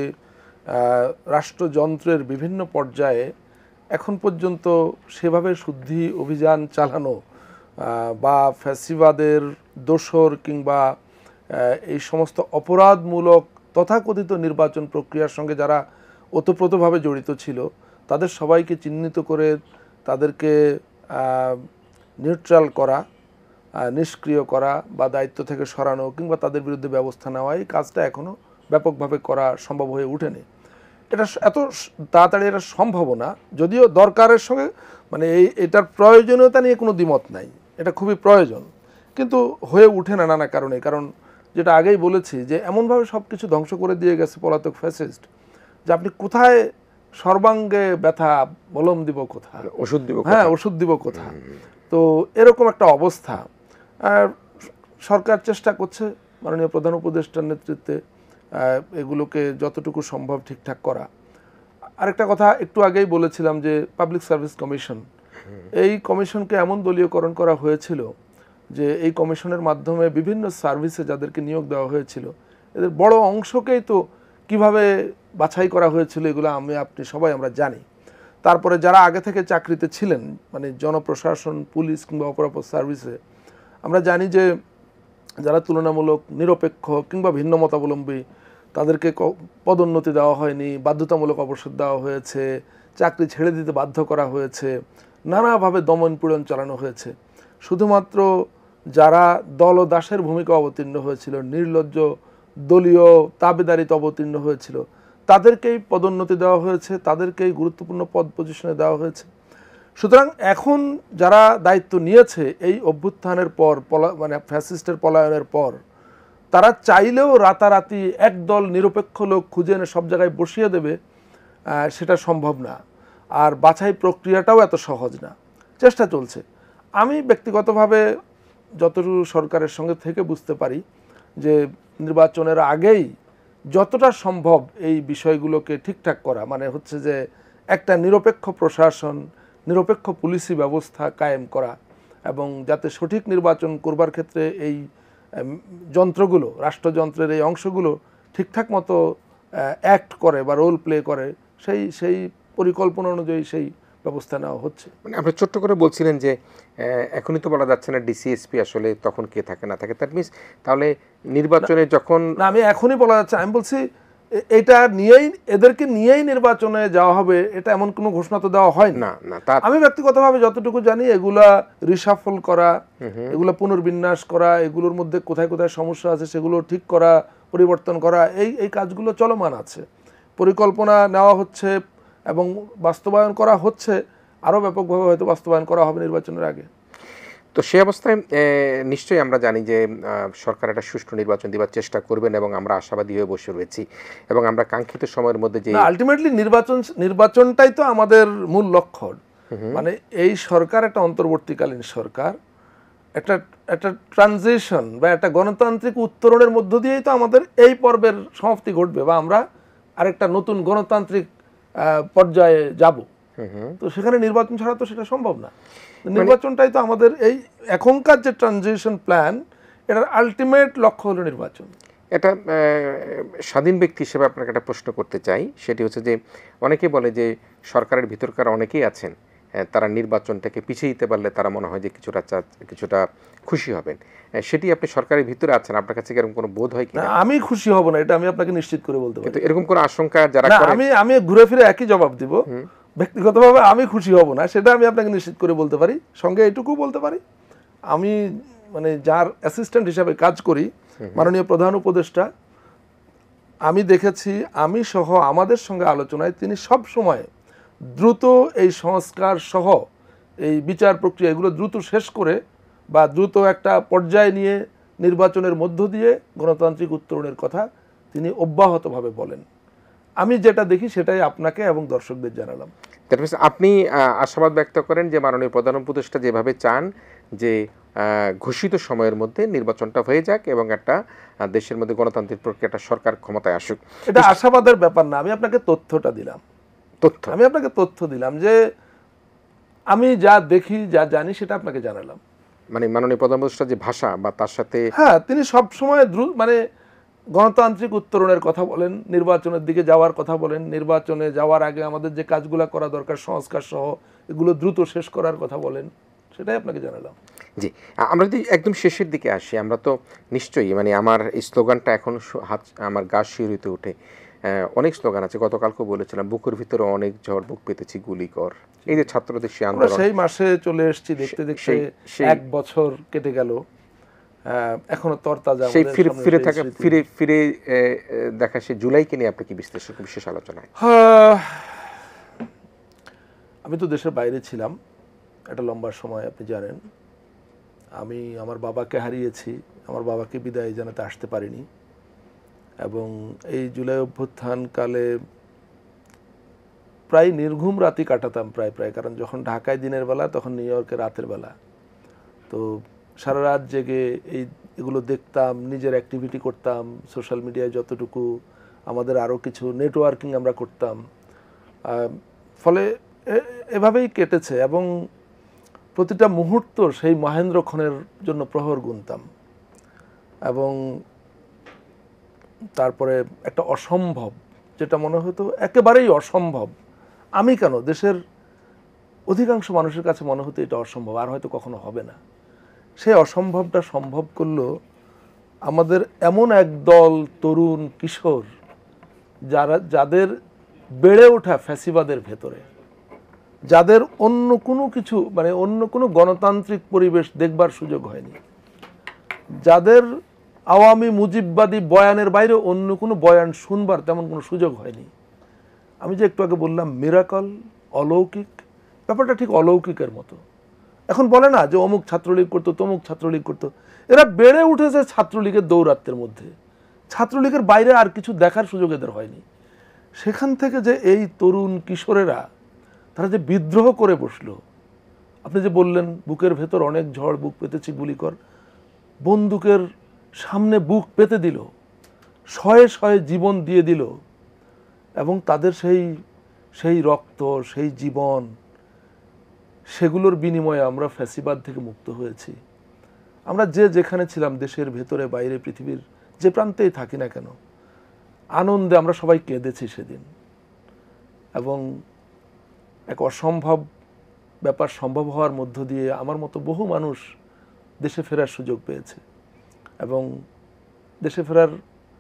রাষ্ট্রযন্ত্রের বিভিন্ন পর্যায়ে এখন পর্যন্ত সেভাবে শুদ্ধি অভিযান চালানো বা ফ্যাসিবাদের দোসর কিংবা এই সমস্ত অপরাধমূলক তথাকথিত নির্বাচন প্রক্রিয়ার সঙ্গে যারা ওতপ্রোতভাবে জড়িত ছিল তাদের সবাইকে চিহ্নিত করে তাদেরকে নিউট্রাল করা, নিষ্ক্রিয় করা বা দায়িত্ব থেকে সরানো কিংবা তাদের বিরুদ্ধে ব্যবস্থা নেওয়া, এই কাজটা এখনও ব্যাপকভাবে করা সম্ভব হয়ে ওঠেনি। এটা এত তাড়াতাড়ি এটা সম্ভব না, যদিও দরকারের সঙ্গে মানে এটার প্রয়োজনীয়তা নিয়ে কোনো দ্বিমত নাই, এটা খুবই প্রয়োজন, কিন্তু হয়ে ওঠে না নানা কারণে। কারণ যেটা আগেই বলেছি যে এমনভাবে সব কিছু ধ্বংস করে দিয়ে গেছে পলাতক ফ্যাসিস্ট যে আপনি কোথায় সর্বাঙ্গে ব্যথা মলম দিব কোথায়, ওষুধ দিব, হ্যাঁ ওষুধ দিব কোথায়। তো এরকম একটা অবস্থা। আর সরকার চেষ্টা করছে মাননীয় প্রধান উপদেষ্টার নেতৃত্বে এগুলোকে যতটুকু সম্ভব ঠিকঠাক করা। আরেকটা কথা একটু আগেই বলেছিলাম যে পাবলিক সার্ভিস কমিশন, এই কমিশনকে এমন দলীয়করণ করা হয়েছিল যে এই কমিশনের মাধ্যমে বিভিন্ন সার্ভিসে যাদেরকে নিয়োগ দেওয়া হয়েছিল এদের বড় অংশকেই তো কিভাবে বাছাই করা হয়েছিল এগুলো আপনি সবাই আমরা জানি। তারপরে যারা আগে থেকে চাকরিতে ছিলেন মানে জনপ্রশাসন, পুলিশ কিংবা অপরাপর সার্ভিসে, আমরা জানি যে যারা তুলনামূলক নিরপেক্ষ কিংবা ভিন্ন মতাবলম্বী তাদেরকে পদোন্নতি দেওয়া হয়নি, বাধ্যতামূলক অবসর দেওয়া হয়েছে, চাকরি ছেড়ে দিতে বাধ্য করা হয়েছে, নানাভাবে দমন পীড়ন চালানো হয়েছে। শুধুমাত্র যারা দলদাসের ভূমিকা অবতীর্ণ হয়েছিল, নির্লজ্জ দলীয় তাবেদারিতে অবতীর্ণ হয়েছিল, তাদেরকেই পদোন্নতি দেওয়া হয়েছে, তাদেরকেই গুরুত্বপূর্ণ পদ পজিশনে দেওয়া হয়েছে। সুতরাং এখন যারা দায়িত্ব নিয়েছে এই অভ্যুত্থানের পর মানে ফ্যাসিস্টের পলায়নের পর, তারা চাইলেও রাতারাতি একদল নিরপেক্ষ লোক খুঁজে এনে সব জায়গায় বসিয়ে দেবে সেটা সম্ভব না। আর বাছাই প্রক্রিয়াটাও এত সহজ না, চেষ্টা চলছে। আমি ব্যক্তিগতভাবে যতটুকু সরকারের সঙ্গে থেকে বুঝতে পারি যে নির্বাচনের আগেই যতটা সম্ভব এই বিষয়গুলোকে ঠিকঠাক করা, মানে হচ্ছে যে একটা নিরপেক্ষ প্রশাসন, নিরপেক্ষ পুলিশি ব্যবস্থা কায়েম করা এবং যাতে সঠিক নির্বাচন করবার ক্ষেত্রে এই যন্ত্রগুলো, রাষ্ট্রযন্ত্রের এই অংশগুলো ঠিকঠাক মতো অ্যাক্ট করে বা রোল প্লে করে, সেই পরিকল্পনা অনুযায়ী সেই ব্যবস্থা নেওয়া হচ্ছে। মানে আপনি ছোট্ট করে বলছিলেন যে এখনই তো বলা যাচ্ছে না ডিসিএসপি আসলে তখন কে থাকে না থাকে, দ্যাট মিনস তাহলে নির্বাচনে যখন না, আমি এখনই বলা যাচ্ছে, আমি বলছি এটা নিয়েই এদেরকে নিয়েই নির্বাচনে যাওয়া হবে, এটা এমন কোনো ঘোষণা তো দেওয়া হয় না। আমি ব্যক্তিগতভাবে যতটুকু জানি এগুলা রিশাফল করা, এগুলা পুনর্বিন্যাস করা, এগুলোর মধ্যে কোথায় কোথায় সমস্যা আছে সেগুলো ঠিক করা, পরিবর্তন করা, এই কাজগুলো চলমান আছে, পরিকল্পনা নেওয়া হচ্ছে এবং বাস্তবায়ন করা হচ্ছে। আরও ব্যাপকভাবে হয়তো বাস্তবায়ন করা হবে নির্বাচনের আগে। তো সেই অবস্থায় নিশ্চয়ই আমরা জানি যে সরকার একটা সুষ্ঠু নির্বাচন দেওয়ার চেষ্টা করবেন এবং আমরা আশাবাদী হয়ে বসে রয়েছি এবং আমরা কাঙ্ক্ষিত সময়ের মধ্যে যে আলটিমেটলি নির্বাচনটাই তো আমাদের মূল লক্ষ্য। মানে এই সরকার একটা অন্তর্বর্তীকালীন সরকার, একটা একটা ট্রানজিশন বা একটা গণতান্ত্রিক উত্তরণের মধ্য দিয়েই তো আমাদের এই পর্বের সমাপ্তি ঘটবে বা আমরা আরেকটা নতুন গণতান্ত্রিক পর্যায়ে যাব। তো সেখানে নির্বাচন ছাড়া তো সেটা সম্ভব না। নির্বাচনটাই তো আমাদের এই এখনকার যে ট্রানজিশন প্ল্যান, এটার আলটিমেট লক্ষ্য হলো নির্বাচন। এটা স্বাধীন ব্যক্তি হিসেবে আপনাকে একটা প্রশ্ন করতে চাই, সেটি হচ্ছে যে অনেকে বলে যে সরকারের ভিতরকার অনেকেই আছেন তারা নির্বাচনটাকে পিছিয়ে দিতে পারলে তারা মনে হয় যে কিছুটা খুশি হবেন। সেটি আপনি সরকারের ভিতরে আছেন, আপনার কাছে এরকম কোনো বোধ হয় কি? আমি খুশি হব না, এটা আমি আপনাকে নিশ্চিত করে বলতে পারি। কিন্তু এরকম কোনো আশঙ্কা যারা করে? আমি ঘুরে ফিরে একই জবাব দিব। ব্যক্তিগতভাবে আমি খুশি হব না, সেটা আমি আপনাকে নিশ্চিত করে বলতে পারি। সঙ্গে এটুকু বলতে পারি, আমি মানে যার অ্যাসিস্ট্যান্ট হিসাবে কাজ করি, মাননীয় প্রধান উপদেষ্টা, আমি দেখেছি, আমি সহ আমাদের সঙ্গে আলোচনায় তিনি সব সময় দ্রুত এই সংস্কার সহ এই বিচার প্রক্রিয়া এগুলো দ্রুত শেষ করে বা দ্রুত একটা পর্যায়ে নিয়ে নির্বাচনের মধ্য দিয়ে গণতান্ত্রিক উত্তরণের কথা তিনি অব্যাহতভাবে বলেন। আমি যেটা দেখি সেটাই আপনাকে এবং দর্শকদের জানালাম। আপনি আশাবাদ ব্যক্ত করেন যে মাননীয় প্রধান উপদেষ্টা যেভাবে চান যে ঘোষিত সময়ের মধ্যে নির্বাচনটা হয়ে যাক এবং একটা দেশের মধ্যে গণতান্ত্রিক প্রক্রিয়াটা সরকার ক্ষমতায় আসুক। এটা আশাবাদের ব্যাপার না, আমি আপনাকে তথ্যটা দিলাম। আমি আপনাকে তথ্য দিলাম যে আমি যা দেখি যা জানি সেটা আপনাকে জানালাম। মানে মাননীয় প্রধান উপদেষ্টা যে ভাষা বা তার সাথে, হ্যাঁ, তিনি সব সময় মানে গণতান্ত্রিক উত্তরণের কথা বলেন, নির্বাচনের দিকে যাওয়ার কথা বলেন, নির্বাচনে যাওয়ার আগে আমাদের যে কাজগুলো করা দরকার সংস্কার সহ এগুলো দ্রুত শেষ করার কথা বলেন, সেটাই আপনাকে জানালাম। জি, আমরা যদি একদম শেষের দিকে আসি, আমরা তো নিশ্চয়ই মানে আমার এই স্লোগানটা এখন আমার গা শিহরিত ওঠে। অনেক স্লোগান আছে, গতকালকে বলেছিলাম বুকের ভিতরে অনেক ঝড়, বুক পেতেছি গুলি কর। এই যে ছাত্রদের সেই আন্দোলন, সেই মাসে চলে এসেছি, দেখতে দেখতে 1 বছর কেটে গেল, এখনো তরতাজা সেই ফিরে দেখা সে জুলাইকে নিয়ে আপনি কি বিশেষ আলোচনায়? আমি তো দেশের বাইরে ছিলাম একটা লম্বা সময়, আপনি জানেন। আমি আমার বাবাকে হারিয়েছি, আমার বাবাকে বিদায় জানাতে আসতে পারিনি। এবং এই জুলাই অভ্যুত্থানকালে প্রায় নির্ঘুম রাতই কাটাতাম প্রায়, কারণ যখন ঢাকায় দিনের বেলা তখন নিউ ইয়র্কে রাতের বেলা। তো সারা রাত জেগে এগুলো দেখতাম, নিজের অ্যাক্টিভিটি করতাম, সোশ্যাল মিডিয়ায় যতটুকু আমাদের আরও কিছু নেটওয়ার্কিং আমরা করতাম। ফলে এভাবেই কেটেছে এবং প্রতিটা মুহূর্ত সেই মহেন্দ্রক্ষণের জন্য প্রহর গুনতাম। এবং তারপরে একটা অসম্ভব, যেটা মনে হতো একেবারেই অসম্ভব, আমি কেন, দেশের অধিকাংশ মানুষের কাছে মনে হতো এটা অসম্ভব, আর হয়তো কখনো হবে না। সেই অসম্ভবটা সম্ভব করলো আমাদের এমন একদল তরুণ কিশোর যাদের বেড়ে ওঠা ফ্যাসিবাদের ভেতরে, যাদের অন্য কোনো কিছু মানে অন্য কোনো গণতান্ত্রিক পরিবেশ দেখবার সুযোগ হয়নি, যাদের আওয়ামী মুজিববাদী বয়ানের বাইরে অন্য কোনো বয়ান শুনবার তেমন কোনো সুযোগ হয়নি। আমি যে একটু আগে বললাম মিরাকল, অলৌকিক, ব্যাপারটা ঠিক অলৌকিকের মতো। এখন বলে না যে অমুক ছাত্রলীগ করতো, তমুক ছাত্রলীগ করতো, এরা বেড়ে উঠেছে ছাত্রলীগের দৌরাত্মের মধ্যে, ছাত্রলীগের বাইরে আর কিছু দেখার সুযোগ এদের হয়নি। সেখান থেকে যে এই তরুণ কিশোরেরা তারা যে বিদ্রোহ করে বসলো, আপনি যে বললেন বুকের ভেতর অনেক ঝড়, বুক পেতেছি গুলি কর, বন্দুকের সামনে বুক পেতে দিল, শয়ে শয়ে জীবন দিয়ে দিল, এবং তাদের সেই রক্ত, সেই জীবন, সেগুলোর বিনিময়ে আমরা ফ্যাসিবাদ থেকে মুক্ত হয়েছি। আমরা যে যেখানে ছিলাম, দেশের ভেতরে বাইরে পৃথিবীর যে প্রান্তেই থাকি না কেন, আনন্দে আমরা সবাই কেঁদেছি সেদিন। এবং এক অসম্ভব ব্যাপার সম্ভব হওয়ার মধ্য দিয়ে আমার মতো বহু মানুষ দেশে ফেরার সুযোগ পেয়েছে। এবং দেশে ফেরার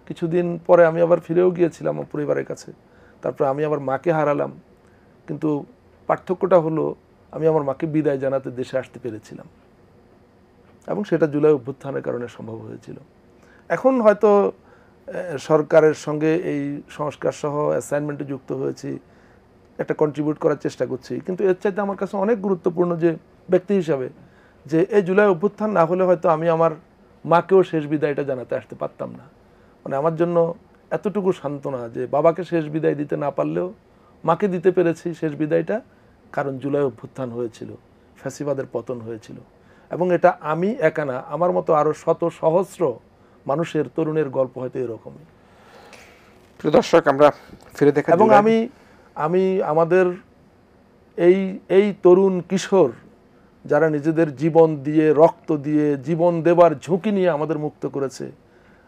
কিছুদিন পরে আমি আবার ফিরেও গিয়েছিলাম আমার পরিবারের কাছে। তারপর আমি আমার মাকে হারালাম, কিন্তু পার্থক্যটা হলো আমি আমার মাকে বিদায় জানাতে দেশে আসতে পেরেছিলাম, এবং সেটা জুলাই অভ্যুত্থানের কারণে সম্ভব হয়েছিল। এখন হয়তো সরকারের সঙ্গে এই সংস্কার সহ অ্যাসাইনমেন্টে যুক্ত হয়েছি, একটা কন্ট্রিবিউট করার চেষ্টা করছি, কিন্তু এর চাইতে আমার কাছে অনেক গুরুত্বপূর্ণ যে ব্যক্তি হিসাবে যে এই জুলাই অভ্যুত্থান না হলে হয়তো আমি আমার মাকেও শেষ বিদায়টা জানাতে আসতে পারতাম না। মানে আমার জন্য এতটুকু সান্ত্বনা যে বাবাকে শেষ বিদায় দিতে না পারলেও মাকে দিতে পেরেছি শেষ বিদায়টা, কারণ জুলাই অভ্যুত্থান হয়েছিল, ফ্যাসিবাদের পতন হয়েছিল। এবং এটা আমি একা না, আমার মতো আরও শত সহস্র মানুষের, তরুণের গল্প হয়তো এরকমই। প্রিয় দর্শক, আমরা ফিরে দেখা এবং আমি আমাদের এই এই তরুণ কিশোর যারা নিজেদের জীবন দিয়ে, রক্ত দিয়ে, জীবন দেবার ঝুঁকি নিয়ে আমাদের মুক্ত করেছে,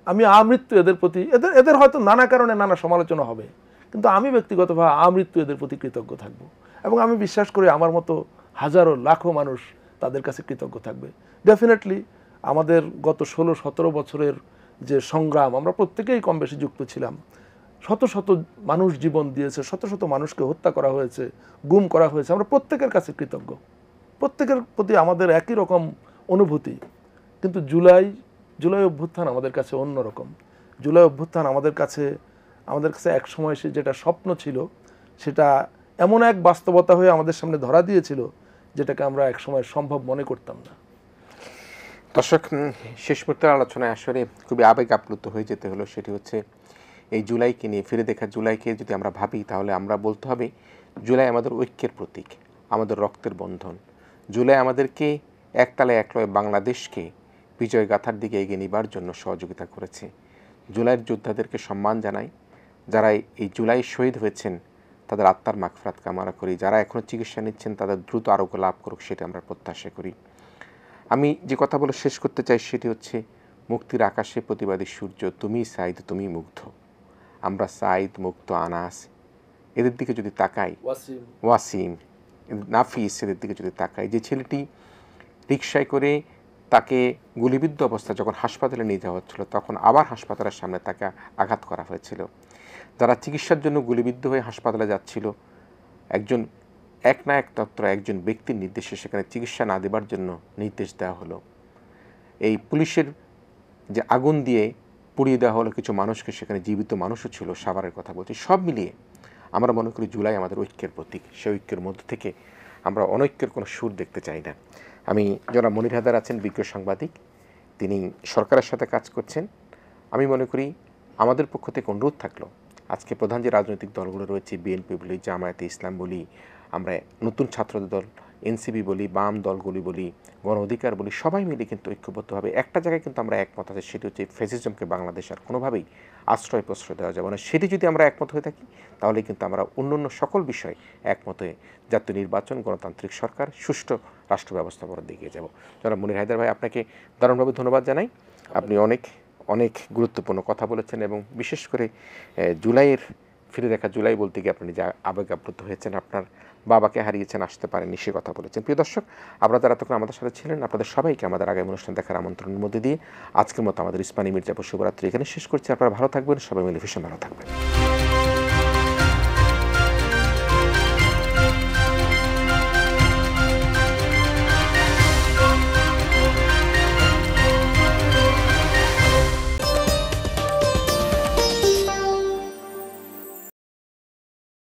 আমি আমৃত্যু এদের প্রতি, এদের হয়তো নানা কারণে নানা সমালোচনা হবে, কিন্তু আমি ব্যক্তিগতভাবে আমৃত্যু এদের প্রতি কৃতজ্ঞ থাকব। এবং আমি বিশ্বাস করি আমার মতো হাজারো লাখো মানুষ তাদের কাছে কৃতজ্ঞ থাকবে। ডেফিনেটলি আমাদের গত 16-17 বছরের যে সংগ্রাম, আমরা প্রত্যেকেই কম বেশি যুক্ত ছিলাম। শত শত মানুষ জীবন দিয়েছে, শত শত মানুষকে হত্যা করা হয়েছে, গুম করা হয়েছে, আমরা প্রত্যেকের কাছে কৃতজ্ঞ, প্রত্যেকের প্রতি আমাদের একই রকম অনুভূতি। কিন্তু জুলাই অভ্যুত্থান আমাদের কাছে অন্যরকম। জুলাই অভ্যুত্থান আমাদের কাছে এক সময় সে যেটা স্বপ্ন ছিল, সেটা এমন এক বাস্তবতা হয়ে আমাদের সামনে ধরা দিয়েছিল যেটাকে আমরা এক সময় সম্ভব মনে করতাম না। দর্শক, শেষ মুহূর্তের আলোচনায় আসলে খুবই আবেগ আপ্লুত হয়ে যেতে হলো। সেটি হচ্ছে এই জুলাইকে নিয়ে, ফিরে দেখা জুলাইকে যদি আমরা ভাবি, তাহলে আমরা বলতে হবে জুলাই আমাদের ঐক্যের প্রতীক, আমাদের রক্তের বন্ধন। জুলাই আমাদেরকে একতালে একলয়ে বাংলাদেশকে বিজয় গাথার দিকে এগিয়ে নেবার জন্য সহযোগিতা করেছে। জুলাইয়ের যোদ্ধাদেরকে সম্মান জানাই। যারা এই জুলাই শহীদ হয়েছেন তাদের আত্মার মাগফিরাত কামনা করি। যারা এখনও চিকিৎসা নিচ্ছেন তাদের দ্রুত আরোগ্য লাভ করুক, সেটা আমরা প্রত্যাশা করি। আমি যে কথা বলে শেষ করতে চাই সেটি হচ্ছে, মুক্তির আকাশে প্রতিবাদী সূর্য, তুমি সাইদ, তুমি মুগ্ধ। আমরা সাইদ, মুক্ত, আনাস এদের দিকে যদি তাকাই, ওয়াসিম, নাফিস এদের দিকে যদি তাকাই, যে ছেলেটি রিকশায় করে তাকে গুলিবিদ্ধ অবস্থা যখন হাসপাতালে নিয়ে যাওয়া হচ্ছিল, তখন আবার হাসপাতালের সামনে তাকে আঘাত করা হয়েছিল। যারা চিকিৎসার জন্য গুলিবিদ্ধ হয়ে হাসপাতালে যাচ্ছিল, একজন ব্যক্তির নির্দেশে সেখানে চিকিৎসা না দেবার জন্য নির্দেশ দেওয়া হলো। এই পুলিশের যে আগুন দিয়ে পুড়িয়ে দেওয়া হলো কিছু মানুষকে, সেখানে জীবিত মানুষও ছিল, সাভারের কথা বলছি। সব মিলিয়ে আমরা মনে করি জুলাই আমাদের ঐক্যের প্রতীক। সে ঐক্যের মধ্য থেকে আমরা অনৈক্যের কোনো সুর দেখতে চাই না। আমি জনাব মনির হায়দার আছেন, বিজ্ঞ সাংবাদিক, তিনি সরকারের সাথে কাজ করছেন। আমি মনে করি আমাদের পক্ষ থেকে অনুরোধ থাকলো, আজকে প্রধান যে রাজনৈতিক দলগুলো রয়েছে, বিএনপি বলি, জামায়াতে ইসলাম বলি, আমরা নতুন ছাত্রদের দল এনসিপি বলি, বাম দলগুলি বলি, গণ অধিকার বলি, সবাই মিলে কিন্তু ঐক্যবদ্ধভাবে একটা জায়গায় কিন্তু আমরা একমত আছে, সেটি হচ্ছে ফ্যাসিজমকে বাংলাদেশ আর কোনোভাবেই আশ্রয় প্রশ্রয় দেওয়া যাবে না। সেটি যদি আমরা একমত হয়ে থাকি, তাহলে কিন্তু আমরা অন্য সকল বিষয় একমত হয়ে জাতীয় নির্বাচন, গণতান্ত্রিক সরকার, সুষ্ঠু রাষ্ট্র ব্যবস্থাপনার দিকে যাব। জনাব মনির হায়দার ভাই, আপনাকে দারুণভাবে ধন্যবাদ জানাই। আপনি অনেক গুরুত্বপূর্ণ কথা বলেছেন, এবং বিশেষ করে জুলাইয়ের, ফিরে দেখা জুলাই বলতে গিয়ে আপনি যে আবেগ আপ্লুত হয়েছেন, আপনার বাবাকে হারিয়েছেন, আসতে পারেননি, সে কথা বলেছেন। প্রিয় দর্শক, আপনারা যারা তখন আমাদের সাথে ছিলেন, আপনাদের সবাইকে আমাদের আগামী অনুষ্ঠান দেখার আমন্ত্রণের মধ্যে দিয়ে আজকের মতো আমাদের ইসমানী মির্জাপুর শুভরাত্রি এখানে শেষ করছি। আপনারা ভালো থাকবেন, সবাই মিলে ভীষণ ভালো থাকবেন।